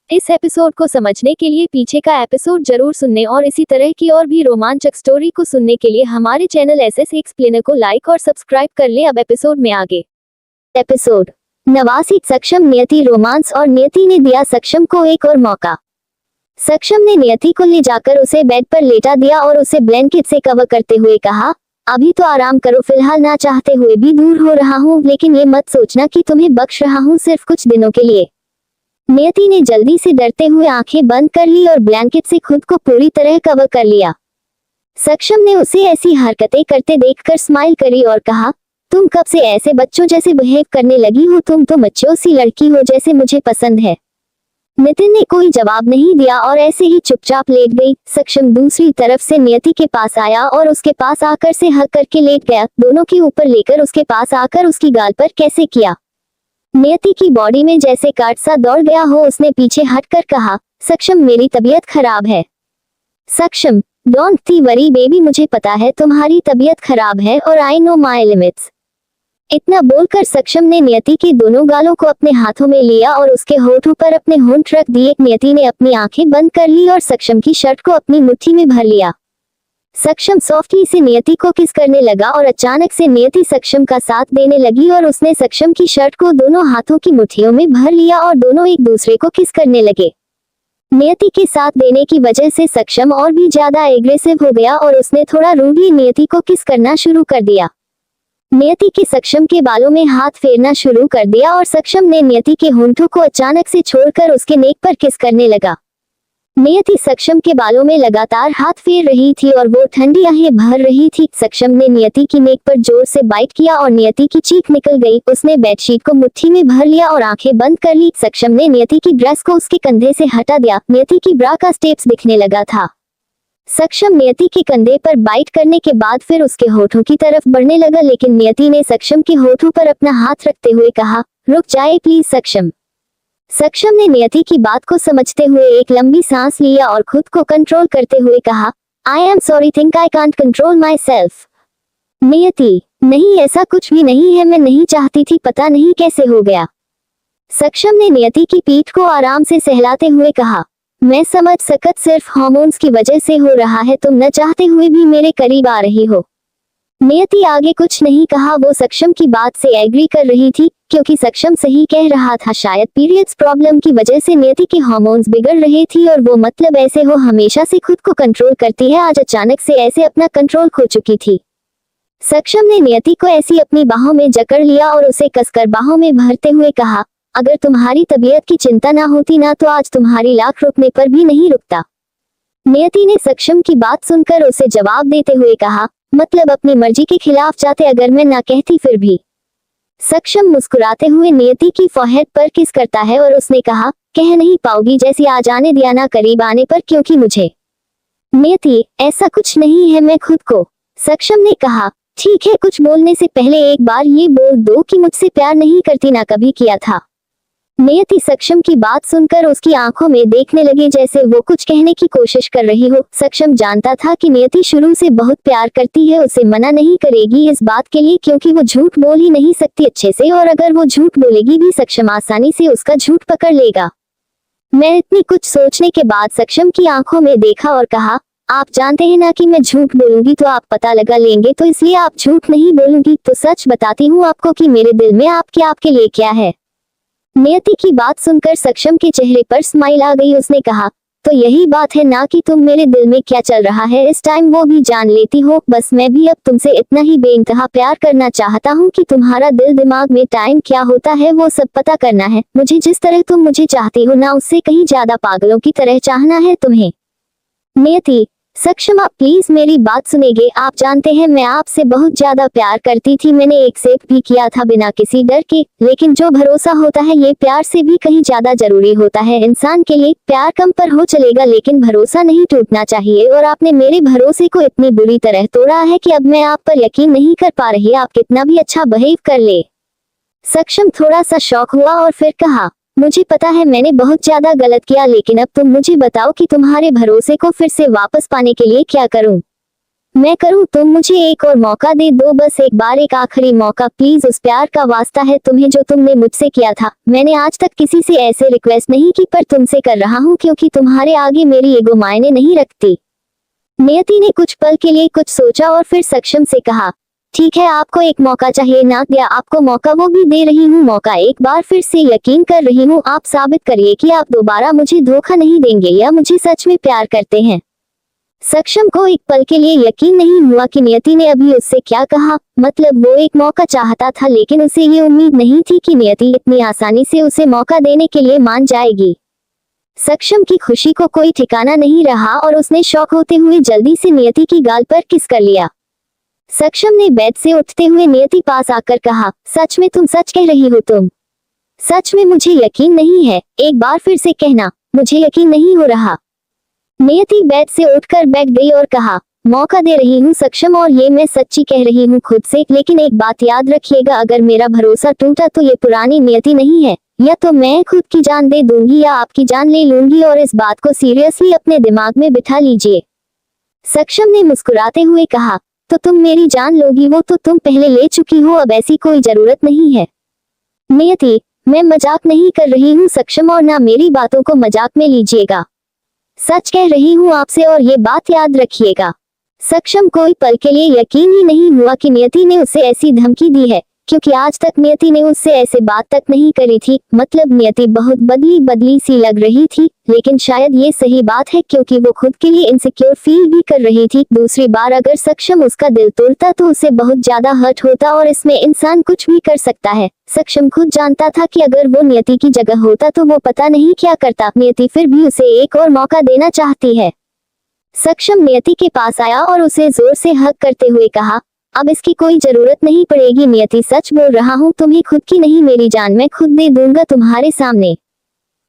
इस एपिसोड को समझने के लिए पीछे का एपिसोड जरूर सुनने और इसी तरह की और भी रोमांचक स्टोरी को सुनने के लिए हमारे चैनल एसएस एक्सप्लेनर को लाइक और सब्सक्राइब कर ले। अब एपिसोड में आगे। एपिसोड 89, सक्षम नियति रोमांस, और नियति ने दिया सक्षम को एक और मौका। सक्षम ने नियति को ले जाकर उसे बेड पर लेटा दिया और उसे ब्लैंकेट से कवर करते हुए कहा, अभी तो आराम करो, फिलहाल ना चाहते हुए भी दूर हो रहा हूँ, लेकिन ये मत सोचना कि तुम्हें बख्श रहा हूँ, सिर्फ कुछ दिनों के लिए। नियति ने जल्दी से डरते हुए आंखें बंद कर ली और ब्लैंकेट से खुद को पूरी तरह कवर कर लिया। सक्षम ने उसे ऐसी हरकतें करते देखकर स्माइल करी और कहा, तुम कब से ऐसे बच्चों जैसे बिहेव करने लगी हो? तुम तो मैच्योर सी लड़की हो, जैसे मुझे पसंद है। नितिन ने कोई जवाब नहीं दिया और ऐसे ही चुपचाप लेट गई। सक्षम दूसरी तरफ से नियति के पास आया और उसके पास आकर से हग करके लेट गया, दोनों के ऊपर लेकर उसके पास आकर उसकी गाल पर कैसे किया। नियति की बॉडी में जैसे काट सा दौड़ गया हो, उसने पीछे हटकर कहा, सक्षम मेरी तबीयत खराब है। सक्षम, डोंट बी वरी बेबी, मुझे पता है तुम्हारी तबीयत खराब है और आई नो माई लिमिट्स। इतना बोलकर सक्षम ने नियति के दोनों गालों को अपने हाथों में लिया और उसके होठों पर अपने होंठ रख दिए। नियति ने अपनी आंखें बंद कर ली और सक्षम की शर्ट को अपनी मुट्ठी में भर लिया। सक्षम सॉफ्टली से नियति को किस करने लगा और अचानक से नियति सक्षम का साथ देने लगी और उसने सक्षम की शर्ट को दोनों हाथों की मुट्ठियों में भर लिया और दोनों एक दूसरे को किस करने लगे। नियति के साथ देने की वजह से सक्षम और भी ज्यादा एग्रेसिव हो गया और उसने थोड़ा रूडली नियति को किस करना शुरू कर दिया। नियति के सक्षम के बालों में हाथ फेरना शुरू कर दिया और सक्षम ने नियति के होंठों को अचानक से छोड़कर उसके नेक पर किस करने लगा। नियति सक्षम के बालों में लगातार हाथ फेर रही थी और वो ठंडी आहें भर रही थी। सक्षम ने नियति की नेक पर जोर से बाइट किया और नियति की चीख निकल गई। उसने बेडशीट को मुट्ठी में भर लिया और आंखें बंद कर ली। सक्षम ने नियति की ड्रेस को उसके कंधे से हटा दिया। नियति की ब्रा का स्टेप्स दिखने लगा था। सक्षम नियति के कंधे पर बाइट करने के बाद फिर उसके होठों की तरफ बढ़ने लगा, लेकिन नियति ने सक्षम के होठों पर अपना हाथ रखते हुए कहा, रुक जाए प्लीज सक्षम। सक्षम ने नियति की बात को समझते हुए एक लंबी सांस लिया और खुद को कंट्रोल करते हुए कहा, I am sorry, think I can't control my self. नियति, नहीं ऐसा कुछ भी नहीं है, मैं नहीं चाहती थी, पता नहीं कैसे हो गया। सक्षम ने नियति की पीठ को आराम से सहलाते हुए कहा, मैं समझ सकत, सिर्फ हार्मोन्स की वजह से हो रहा है, तुम न चाहते हुए भी मेरे करीब आ रही हो। नियति आगे कुछ नहीं कहा। वो सक्षम की बात से एग्री कर रही थी क्योंकि सक्षम सही कह रहा था। शायद पीरियड्स प्रॉब्लम की वजह से नियति के हार्मोन्स बिगड़ रहे थी और वो मतलब ऐसे हो हमेशा से खुद को कंट्रोल करती है, आज अचानक से ऐसे अपना कंट्रोल खो चुकी थी। सक्षम ने नियति को ऐसी अपनी बाहों में जकड़ लिया और उसे कसकर बाहों में भरते हुए कहा, अगर तुम्हारी तबीयत की चिंता ना होती ना तो आज तुम्हारी लाख रुकने पर भी नहीं रुकता। नियति ने सक्षम की बात सुनकर उसे जवाब देते हुए कहा, मतलब अपनी मर्जी के खिलाफ जाते अगर मैं ना कहती फिर भी। सक्षम मुस्कुराते हुए नियति की फोरहेड पर किस करता है और उसने कहा, कह नहीं पाओगी जैसी आज आने दिया ना करीब आने पर, क्योंकि मुझे। नियति, ऐसा कुछ नहीं है, मैं खुद को। सक्षम ने कहा, ठीक है, कुछ बोलने से पहले एक बार ये बोल दो कि मुझसे प्यार नहीं करती, ना कभी किया था। नियति सक्षम की बात सुनकर उसकी आंखों में देखने लगी जैसे वो कुछ कहने की कोशिश कर रही हो। सक्षम जानता था कि नियति शुरू से बहुत प्यार करती है, उसे मना नहीं करेगी इस बात के लिए क्योंकि वो झूठ बोल ही नहीं सकती अच्छे से, और अगर वो झूठ बोलेगी भी सक्षम आसानी से उसका झूठ पकड़ लेगा। मैं इतनी कुछ सोचने के बाद सक्षम की आंखों में देखा और कहा, आप जानते हैं ना कि मैं झूठ बोलूंगी तो आप पता लगा लेंगे, तो इसलिए आप झूठ नहीं बोलूंगी। तो सच बताती हूँ आपको कि मेरे दिल में आपके लिए क्या है। नियति की बात सुनकर सक्षम के चेहरे पर स्माइल आ गई। उसने कहा, तो यही बात है ना कि तुम मेरे दिल में क्या चल रहा है इस टाइम वो भी जान लेती हो। बस मैं भी अब तुमसे इतना ही बेइंतहा प्यार करना चाहता हूँ कि तुम्हारा दिल दिमाग में टाइम क्या होता है वो सब पता करना है। मुझे जिस तरह तुम मुझे चाहती हो ना उससे कहीं ज्यादा पागलों की तरह चाहना है तुम्हें। नियति, सक्षम आप प्लीज मेरी बात सुनेंगे। आप जानते हैं मैं आपसे बहुत ज्यादा प्यार करती थी, मैंने एक्सेप्ट भी किया था बिना किसी डर के, लेकिन जो भरोसा होता है ये प्यार से भी कहीं ज्यादा जरूरी होता है इंसान के लिए। प्यार कम पर हो चलेगा लेकिन भरोसा नहीं टूटना चाहिए, और आपने मेरे भरोसे को इतनी बुरी तरह तोड़ा है कि अब मैं आप पर यकीन नहीं कर पा रही, आप कितना भी अच्छा बिहेव कर ले। सक्षम थोड़ा सा शॉक हुआ और फिर कहा, मुझे पता है मैंने बहुत ज्यादा गलत किया, लेकिन अब तुम मुझे बताओ कि तुम्हारे भरोसे को फिर से वापस पाने के लिए क्या करूं? मैं करूं, तुम मुझे एक और मौका दे दो, बस एक बार, एक आखिरी मौका प्लीज। उस प्यार का वास्ता है तुम्हें जो तुमने मुझसे किया था। मैंने आज तक किसी से ऐसे रिक्वेस्ट नहीं की पर तुमसे कर रहा हूं क्योंकि तुम्हारे आगे मेरी ईगो मायने नहीं रखती। नियति ने कुछ पल के लिए कुछ सोचा और फिर सक्षम से कहा, ठीक है, आपको एक मौका चाहिए ना, दिया आपको मौका, वो भी दे रही हूँ मौका। एक बार फिर से यकीन कर रही हूँ, आप साबित करिए कि आप दोबारा मुझे धोखा नहीं देंगे या मुझे सच में प्यार करते हैं। सक्षम को एक पल के लिए यकीन नहीं हुआ कि नियति ने अभी उससे क्या कहा। मतलब वो एक मौका चाहता था लेकिन उसे ये उम्मीद नहीं थी कि नियति इतनी आसानी से उसे मौका देने के लिए मान जाएगी। सक्षम की खुशी को कोई ठिकाना नहीं रहा और उसने शॉक होते हुए जल्दी से नियति की गाल पर किस कर लिया। सक्षम ने बेड से उठते हुए नियति पास आकर कहा, सच में तुम सच कह रही हो? तुम सच में? मुझे यकीन नहीं है, एक बार फिर से कहना, मुझे यकीन नहीं हो रहा। नियति बेड से उठकर बैठ गई और कहा, मौका दे रही हूँ सक्षम, और ये मैं सच्ची कह रही हूँ खुद से, लेकिन एक बात याद रखिएगा, अगर मेरा भरोसा टूटा तो ये पुरानी नियति नहीं है, या तो मैं खुद की जान दे दूंगी या आपकी जान ले लूंगी, और इस बात को सीरियसली अपने दिमाग में बिठा लीजिए। सक्षम ने मुस्कुराते हुए कहा, तो तुम मेरी जान लोगी? वो तो तुम पहले ले चुकी हो, अब ऐसी कोई जरूरत नहीं है। नियति, मैं मजाक नहीं कर रही हूँ सक्षम, और ना मेरी बातों को मजाक में लीजिएगा, सच कह रही हूँ आपसे, और ये बात याद रखिएगा। सक्षम कोई पल के लिए यकीन ही नहीं हुआ कि नियति ने उसे ऐसी धमकी दी है। क्योंकि आज तक नियति ने उससे ऐसे बात तक नहीं करी थी। मतलब नियति बहुत बदली बदली सी लग रही थी, लेकिन शायद ये सही बात है क्योंकि वो खुद के लिए इनसिक्योर फील भी कर रही थी। दूसरी बार अगर सक्षम उसका दिल तोड़ता तो उसे बहुत ज्यादा हर्ट होता और इसमें इंसान कुछ भी कर सकता है। सक्षम खुद जानता था कि अगर वो नियति की जगह होता तो वो पता नहीं क्या करता। नियति फिर भी उसे एक और मौका देना चाहती है। सक्षम नियति के पास आया और उसे जोर से हग करते हुए कहा, अब इसकी कोई जरूरत नहीं पड़ेगी नियति, सच बोल रहा हूँ, तुम्हें खुद की नहीं मेरी जान मैं खुद दे दूंगा तुम्हारे सामने।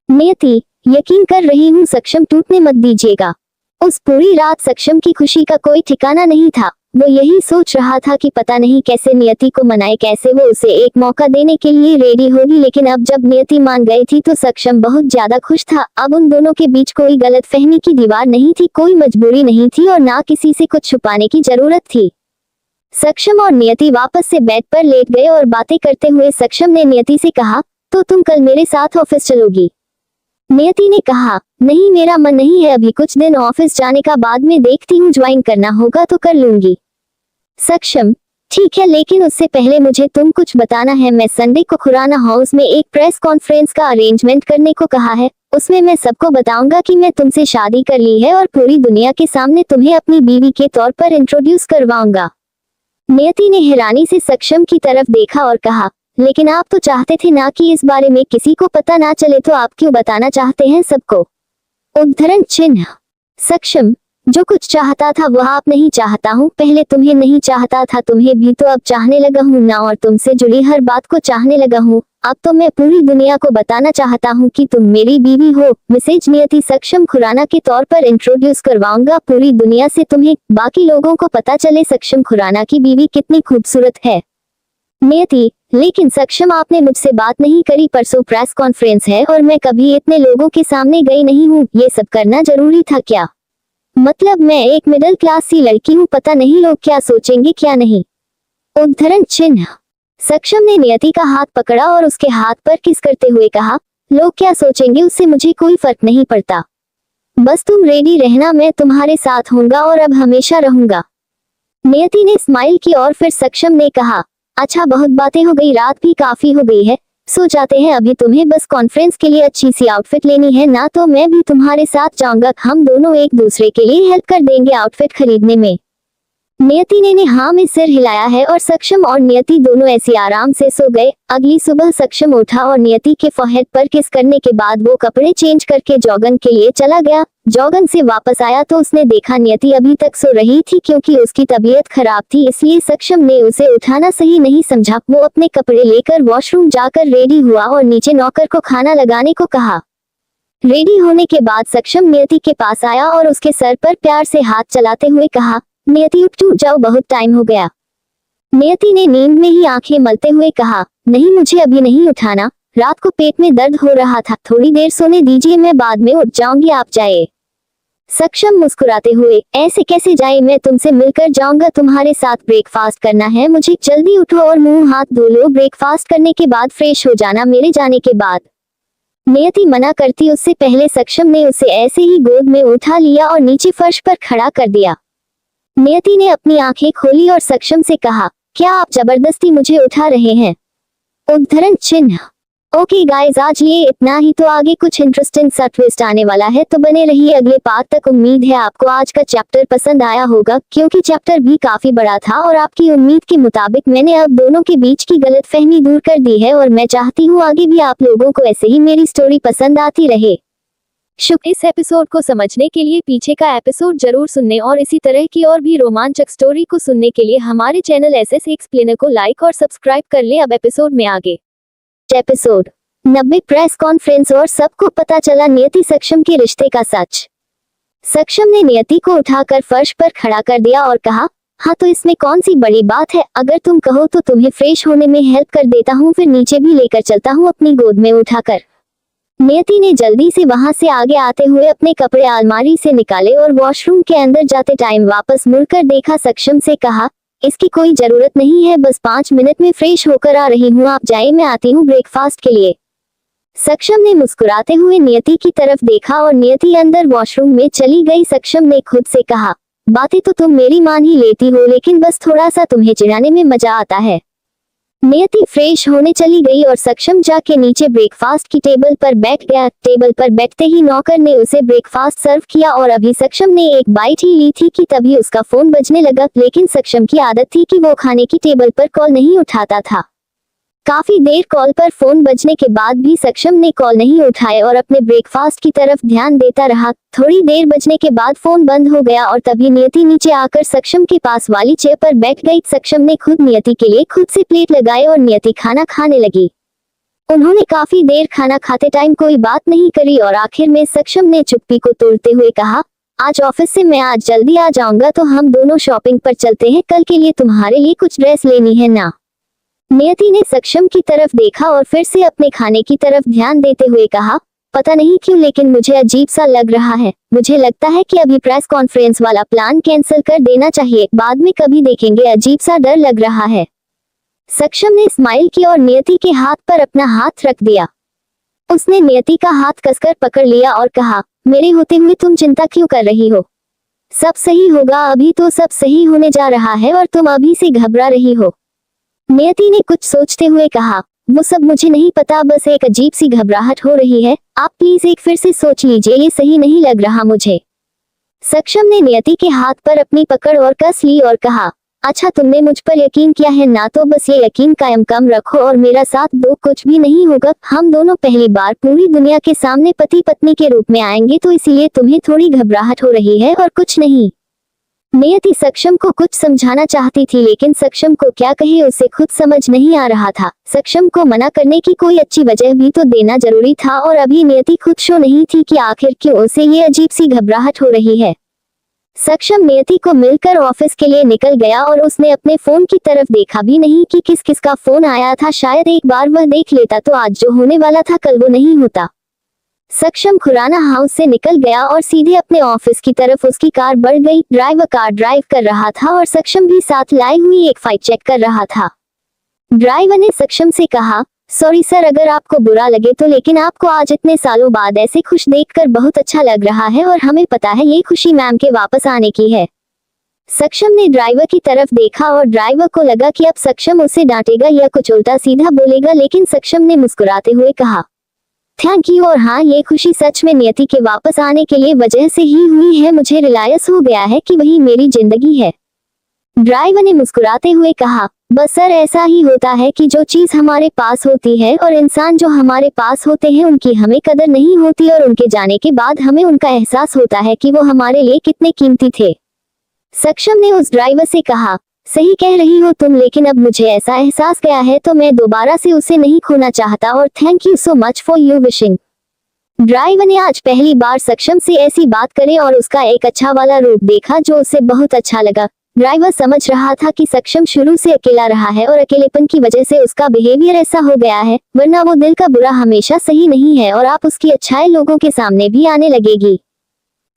नियति, यकीन कर रही हूँ सक्षम, टूटने मत दीजिएगा। उस पूरी रात सक्षम की खुशी का कोई ठिकाना नहीं था। वो यही सोच रहा था कि पता नहीं कैसे नियति को मनाए, कैसे वो उसे एक मौका देने के लिए रेडी होगी। लेकिन अब जब नियति मान गई थी तो सक्षम बहुत ज्यादा खुश था। अब उन दोनों के बीच कोई गलतफहमी की दीवार नहीं थी, कोई मजबूरी नहीं थी और ना किसी से कुछ छुपाने की जरूरत थी। सक्षम और नियति वापस से बेड पर लेट गए और बातें करते हुए सक्षम ने नियति से कहा, तो तुम कल मेरे साथ ऑफिस चलोगी? नियति ने कहा, नहीं मेरा मन नहीं है अभी, कुछ दिन ऑफिस जाने का बाद में देखती हूँ, ज्वाइन करना होगा तो कर लूंगी। सक्षम, ठीक है, लेकिन उससे पहले मुझे तुम कुछ बताना है। मैं संडे को खुराना हाउस में एक प्रेस कॉन्फ्रेंस का अरेंजमेंट करने को कहा है। उसमें मैं सबको बताऊंगा कि मैं तुमसे शादी कर ली है और पूरी दुनिया के सामने तुम्हें अपनी बीवी के तौर पर इंट्रोड्यूस करवाऊंगा। नियति ने हैरानी से सक्षम की तरफ देखा और कहा, लेकिन आप तो चाहते थे ना कि इस बारे में किसी को पता ना चले, तो आप क्यों बताना चाहते हैं सबको? उद्धरण चिन्ह। सक्षम, जो कुछ चाहता था वह आप नहीं चाहता हूँ। पहले तुम्हें नहीं चाहता था, तुम्हें भी तो अब चाहने लगा हूँ ना, और तुमसे जुड़ी हर बात को चाहने लगा हूँ। अब तो मैं पूरी दुनिया को बताना चाहता हूँ कि तुम मेरी बीवी हो। मिसेज नियति, सक्षम खुराना के तौर पर इंट्रोड्यूस करवाऊंगा पूरी दुनिया से तुम्हें, बाकी लोगों को पता चले सक्षम खुराना की बीवी कितनी खूबसूरत है। नियति, लेकिन सक्षम आपने मुझसे बात नहीं करी, परसों प्रेस कॉन्फ्रेंस है और मैं कभी इतने लोगों के सामने गई नहीं हूँ, ये सब करना जरूरी था क्या? मतलब मैं एक मिडिल क्लास सी लड़की हूँ, पता नहीं लोग क्या सोचेंगे क्या नहीं। उद्धरण चिन्ह। सक्षम ने नियति का हाथ पकड़ा और उसके हाथ पर किस करते हुए कहा, लोग क्या सोचेंगे उससे मुझे कोई फर्क नहीं पड़ता, बस तुम रेडी रहना, मैं तुम्हारे साथ होऊंगा और अब हमेशा रहूंगा। नियति ने स्माइल की और फिर सक्षम ने कहा, अच्छा बहुत बातें हो गई, रात भी काफी हो गई है, सो जाते हैं अभी। तुम्हें बस कॉन्फ्रेंस के लिए अच्छी सी आउटफिट लेनी है ना, तो मैं भी तुम्हारे साथ जाऊंगा, हम दोनों एक दूसरे के लिए हेल्प कर देंगे आउटफिट खरीदने में। नियति ने हाँ में सिर हिलाया है और सक्षम और नियति दोनों ऐसी आराम से सो गए। अगली सुबह सक्षम उठा और नियति के फोरहेड पर किस करने के बाद वो कपड़े चेंज करके जॉगिंग के लिए चला गया। जॉगिंग से वापस आया तो उसने देखा नियति अभी तक सो रही थी। क्योंकि उसकी तबीयत खराब थी इसलिए सक्षम ने उसे उठाना सही नहीं समझा। वो अपने कपड़े लेकर वॉशरूम जाकर रेडी हुआ और नीचे नौकर को खाना लगाने को कहा। रेडी होने के बाद सक्षम नियति के पास आया और उसके सर पर प्यार से हाथ चलाते हुए कहा, नियति उठ जाओ, बहुत टाइम हो गया। नियति ने नींद में ही आंखें मलते हुए कहा, नहीं मुझे अभी नहीं उठाना, रात को पेट में दर्द हो रहा था, थोड़ी देर सोने दीजिए, मैं बाद में उठ जाऊंगी, आप जाए। सक्षम मुस्कुराते हुए, ऐसे कैसे जाए, मैं तुमसे मिलकर जाऊंगा, तुम्हारे साथ ब्रेकफास्ट करना है मुझे, जल्दी उठो और मुंह हाथ धो लो, ब्रेकफास्ट करने के बाद फ्रेश हो जाना मेरे जाने के बाद। नियति मना करती उससे पहले सक्षम ने उसे ऐसे ही गोद में उठा लिया और नीचे फर्श पर खड़ा कर दिया। नियति ने अपनी आंखें खोली और सक्षम से कहा, क्या आप जबरदस्ती मुझे उठा रहे हैं? उद्धरण चिन्ह। ओके गाइस, आज ये इतना ही, तो आगे कुछ इंटरेस्टिंग सा ट्विस्ट आने वाला है, तो बने रहिए अगले पार्ट तक। उम्मीद है आपको आज का चैप्टर पसंद आया होगा, क्योंकि चैप्टर भी काफी बड़ा था और आपकी उम्मीद के मुताबिक मैंने अब दोनों के बीच की गलतफहमी दूर कर दी है और मैं चाहती हूँ आगे भी आप लोगों को ऐसे ही मेरी स्टोरी पसंद आती रहे। इस एपिसोड को समझने के लिए पीछे का एपिसोड जरूर सुनने और इसी तरह की और भी रोमांचक स्टोरी को सुनने के लिए हमारे चैनल एसएस एक्सप्लेनर को लाइक और सब्सक्राइब कर ले। अब एपिसोड में आगे। एपिसोड 90 प्रेस कॉन्फ्रेंस और सबको पता चला नियति सक्षम के रिश्ते का सच। सक्षम ने नियति को उठाकर फर्श पर खड़ा कर दिया और कहा, हाँ तो इसमें कौन सी बड़ी बात है, अगर तुम कहो तो तुम्हें फ्रेश होने में हेल्प कर देता हूँ, फिर नीचे भी लेकर चलता हूँ अपनी गोद में उठाकर। नियति ने जल्दी से वहां से आगे आते हुए अपने कपड़े अलमारी से निकाले और वॉशरूम के अंदर जाते टाइम वापस मुड़कर देखा। सक्षम से कहा, इसकी कोई जरूरत नहीं है, बस 5 मिनट में फ्रेश होकर आ रही हूँ, आप जाइए, मैं आती हूँ ब्रेकफास्ट के लिए। सक्षम ने मुस्कुराते हुए नियति की तरफ देखा और नियति अंदर वॉशरूम में चली गई। सक्षम ने खुद से कहा, बातें तो तुम मेरी मान ही लेती हो, लेकिन बस थोड़ा सा तुम्हें चिढ़ाने में मजा आता है। नियति फ्रेश होने चली गई और सक्षम जाके नीचे ब्रेकफास्ट की टेबल पर बैठ गया। टेबल पर बैठते ही नौकर ने उसे ब्रेकफास्ट सर्व किया और अभी सक्षम ने एक बाइट ही ली थी कि तभी उसका फोन बजने लगा, लेकिन सक्षम की आदत थी कि वो खाने की टेबल पर कॉल नहीं उठाता था। काफी देर कॉल पर फोन बजने के बाद भी सक्षम ने कॉल नहीं उठाए और अपने ब्रेकफास्ट की तरफ ध्यान देता रहा। थोड़ी देर बजने के बाद फोन बंद हो गया और तभी नियति नीचे आकर सक्षम के पास वाली चेयर पर बैठ गई। सक्षम ने खुद नियति के लिए खुद से प्लेट लगाए और नियति खाना खाने लगी। उन्होंने काफी देर खाना खाते टाइम कोई बात नहीं करी और आखिर में सक्षम ने चुप्पी को तोड़ते हुए कहा, आज ऑफिस से मैं आज जल्दी आ जाऊंगा तो हम दोनों शॉपिंग पर चलते हैं, कल के लिए तुम्हारे लिए कुछ ड्रेस लेनी है ना। नियति ने सक्षम की तरफ देखा और फिर से अपने खाने की तरफ ध्यान देते हुए कहा, पता नहीं क्यों लेकिन मुझे अजीब सा लग रहा है। मुझे लगता है कि अभी प्रेस कॉन्फ्रेंस वाला प्लान कैंसिल कर देना चाहिए, बाद में कभी देखेंगे, अजीब सा डर लग रहा है। सक्षम ने स्माइल की और नियति के हाथ पर अपना हाथ रख दिया। उसने नियति का हाथ कसकर पकड़ लिया और कहा, मेरे होते हुए तुम चिंता क्यों कर रही हो? सब सही होगा, अभी तो सब सही होने जा रहा है और तुम अभी से घबरा रही हो। नियति ने कुछ सोचते हुए कहा, वो सब मुझे नहीं पता, बस एक अजीब सी घबराहट हो रही है। आप प्लीज एक फिर से सोच लीजिए, ये सही नहीं लग रहा मुझे। सक्षम ने नियति के हाथ पर अपनी पकड़ और कस ली और कहा, अच्छा तुमने मुझ पर यकीन किया है ना, तो बस ये यकीन कायम कम रखो और मेरा साथ दो, कुछ भी नहीं होगा। हम दोनों पहली बार पूरी दुनिया के सामने पति पत्नी के रूप में आएंगे, तो इसीलिए तुम्हें थोड़ी घबराहट हो रही है और कुछ नहीं। नियति सक्षम को कुछ समझाना चाहती थी, लेकिन सक्षम को क्या कहे उसे खुद समझ नहीं आ रहा था। सक्षम को मना करने की कोई अच्छी वजह भी तो देना जरूरी था और अभी नियति खुद शो नहीं थी कि आखिर क्यों उसे ये अजीब सी घबराहट हो रही है। सक्षम नियति को मिलकर ऑफिस के लिए निकल गया और उसने अपने फोन की तरफ देखा भी नहीं कि किस किस का फोन आया था। शायद एक बार वह देख लेता तो आज जो होने वाला था कल वो नहीं होता। सक्षम खुराना हाउस से निकल गया और सीधे अपने ऑफिस की तरफ उसकी कार बढ़ गई। ड्राइवर कार ड्राइव कर रहा था और सक्षम भी साथ लाई हुई एक फाइल चेक कर रहा था। ड्राइवर ने सक्षम से कहा, सॉरी सर अगर आपको बुरा लगे तो, लेकिन आपको आज इतने सालों बाद ऐसे खुश देखकर बहुत अच्छा लग रहा है और हमें पता है ये खुशी मैम के वापस आने की है। सक्षम ने ड्राइवर की तरफ देखा और ड्राइवर को लगा कि अब सक्षम उसे डांटेगा या कुछ उल्टा सीधा बोलेगा, लेकिन सक्षम ने मुस्कुराते हुए कहा, थैंक यू। और हाँ, ये खुशी सच में नियति के वापस आने के लिए वजह से ही हुई है। मुझे रियलाइज हो गया है कि वही मेरी जिंदगी है। ड्राइवर ने मुस्कुराते हुए कहा, बस सर ऐसा ही होता है कि जो चीज हमारे पास होती है और इंसान जो हमारे पास होते हैं उनकी हमें कदर नहीं होती और उनके जाने के बाद हमें उनका एहसास होता है कि वो हमारे लिए कितने कीमती थे। सक्षम ने उस ड्राइवर से कहा, सही कह रही हो तुम, लेकिन अब मुझे ऐसा एहसास गया है तो मैं दोबारा से उसे नहीं खोना चाहता और thank you so much for your wishing. Driver ने आज पहली बार सक्षम से ऐसी बात करे और उसका एक अच्छा वाला रूप देखा जो उसे बहुत अच्छा लगा। ड्राइवर समझ रहा था कि सक्षम शुरू से अकेला रहा है और अकेलेपन की वजह से उसका बिहेवियर ऐसा हो गया है, वरना वो दिल का बुरा हमेशा सही नहीं है और आप उसकी अच्छाई लोगों के सामने भी आने लगेगी।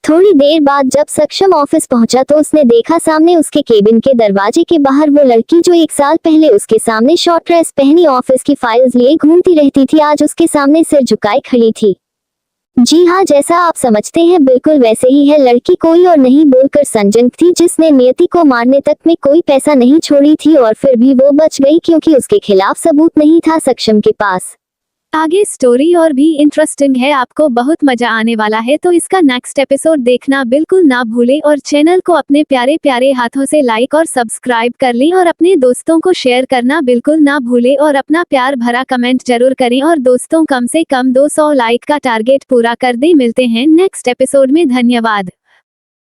थोड़ी देर बाद जब सक्षम ऑफिस पहुंचा तो उसने देखा सामने उसके केबिन के दरवाजे के बाहर वो लड़की जो एक साल पहले उसके सामने शॉर्ट ड्रेस पहनी ऑफिस की फाइल्स लिए घूमती रहती थी, आज उसके सामने सिर झुकाए खड़ी थी। जी हाँ, जैसा आप समझते हैं बिल्कुल वैसे ही है। लड़की कोई और नहीं बोलकर संजन थी, जिसने नियति को मारने तक में कोई पैसा नहीं छोड़ी थी और फिर भी वो बच गई क्योंकि उसके खिलाफ सबूत नहीं था सक्षम के पास। आगे स्टोरी और भी इंटरेस्टिंग है, आपको बहुत मजा आने वाला है, तो इसका नेक्स्ट एपिसोड देखना बिल्कुल ना भूलें और चैनल को अपने प्यारे प्यारे हाथों से लाइक और सब्सक्राइब कर लें और अपने दोस्तों को शेयर करना बिल्कुल ना भूलें और अपना प्यार भरा कमेंट जरूर करें और दोस्तों कम से कम 200 लाइक का टारगेट पूरा कर दें। मिलते हैं नेक्स्ट एपिसोड में, धन्यवाद।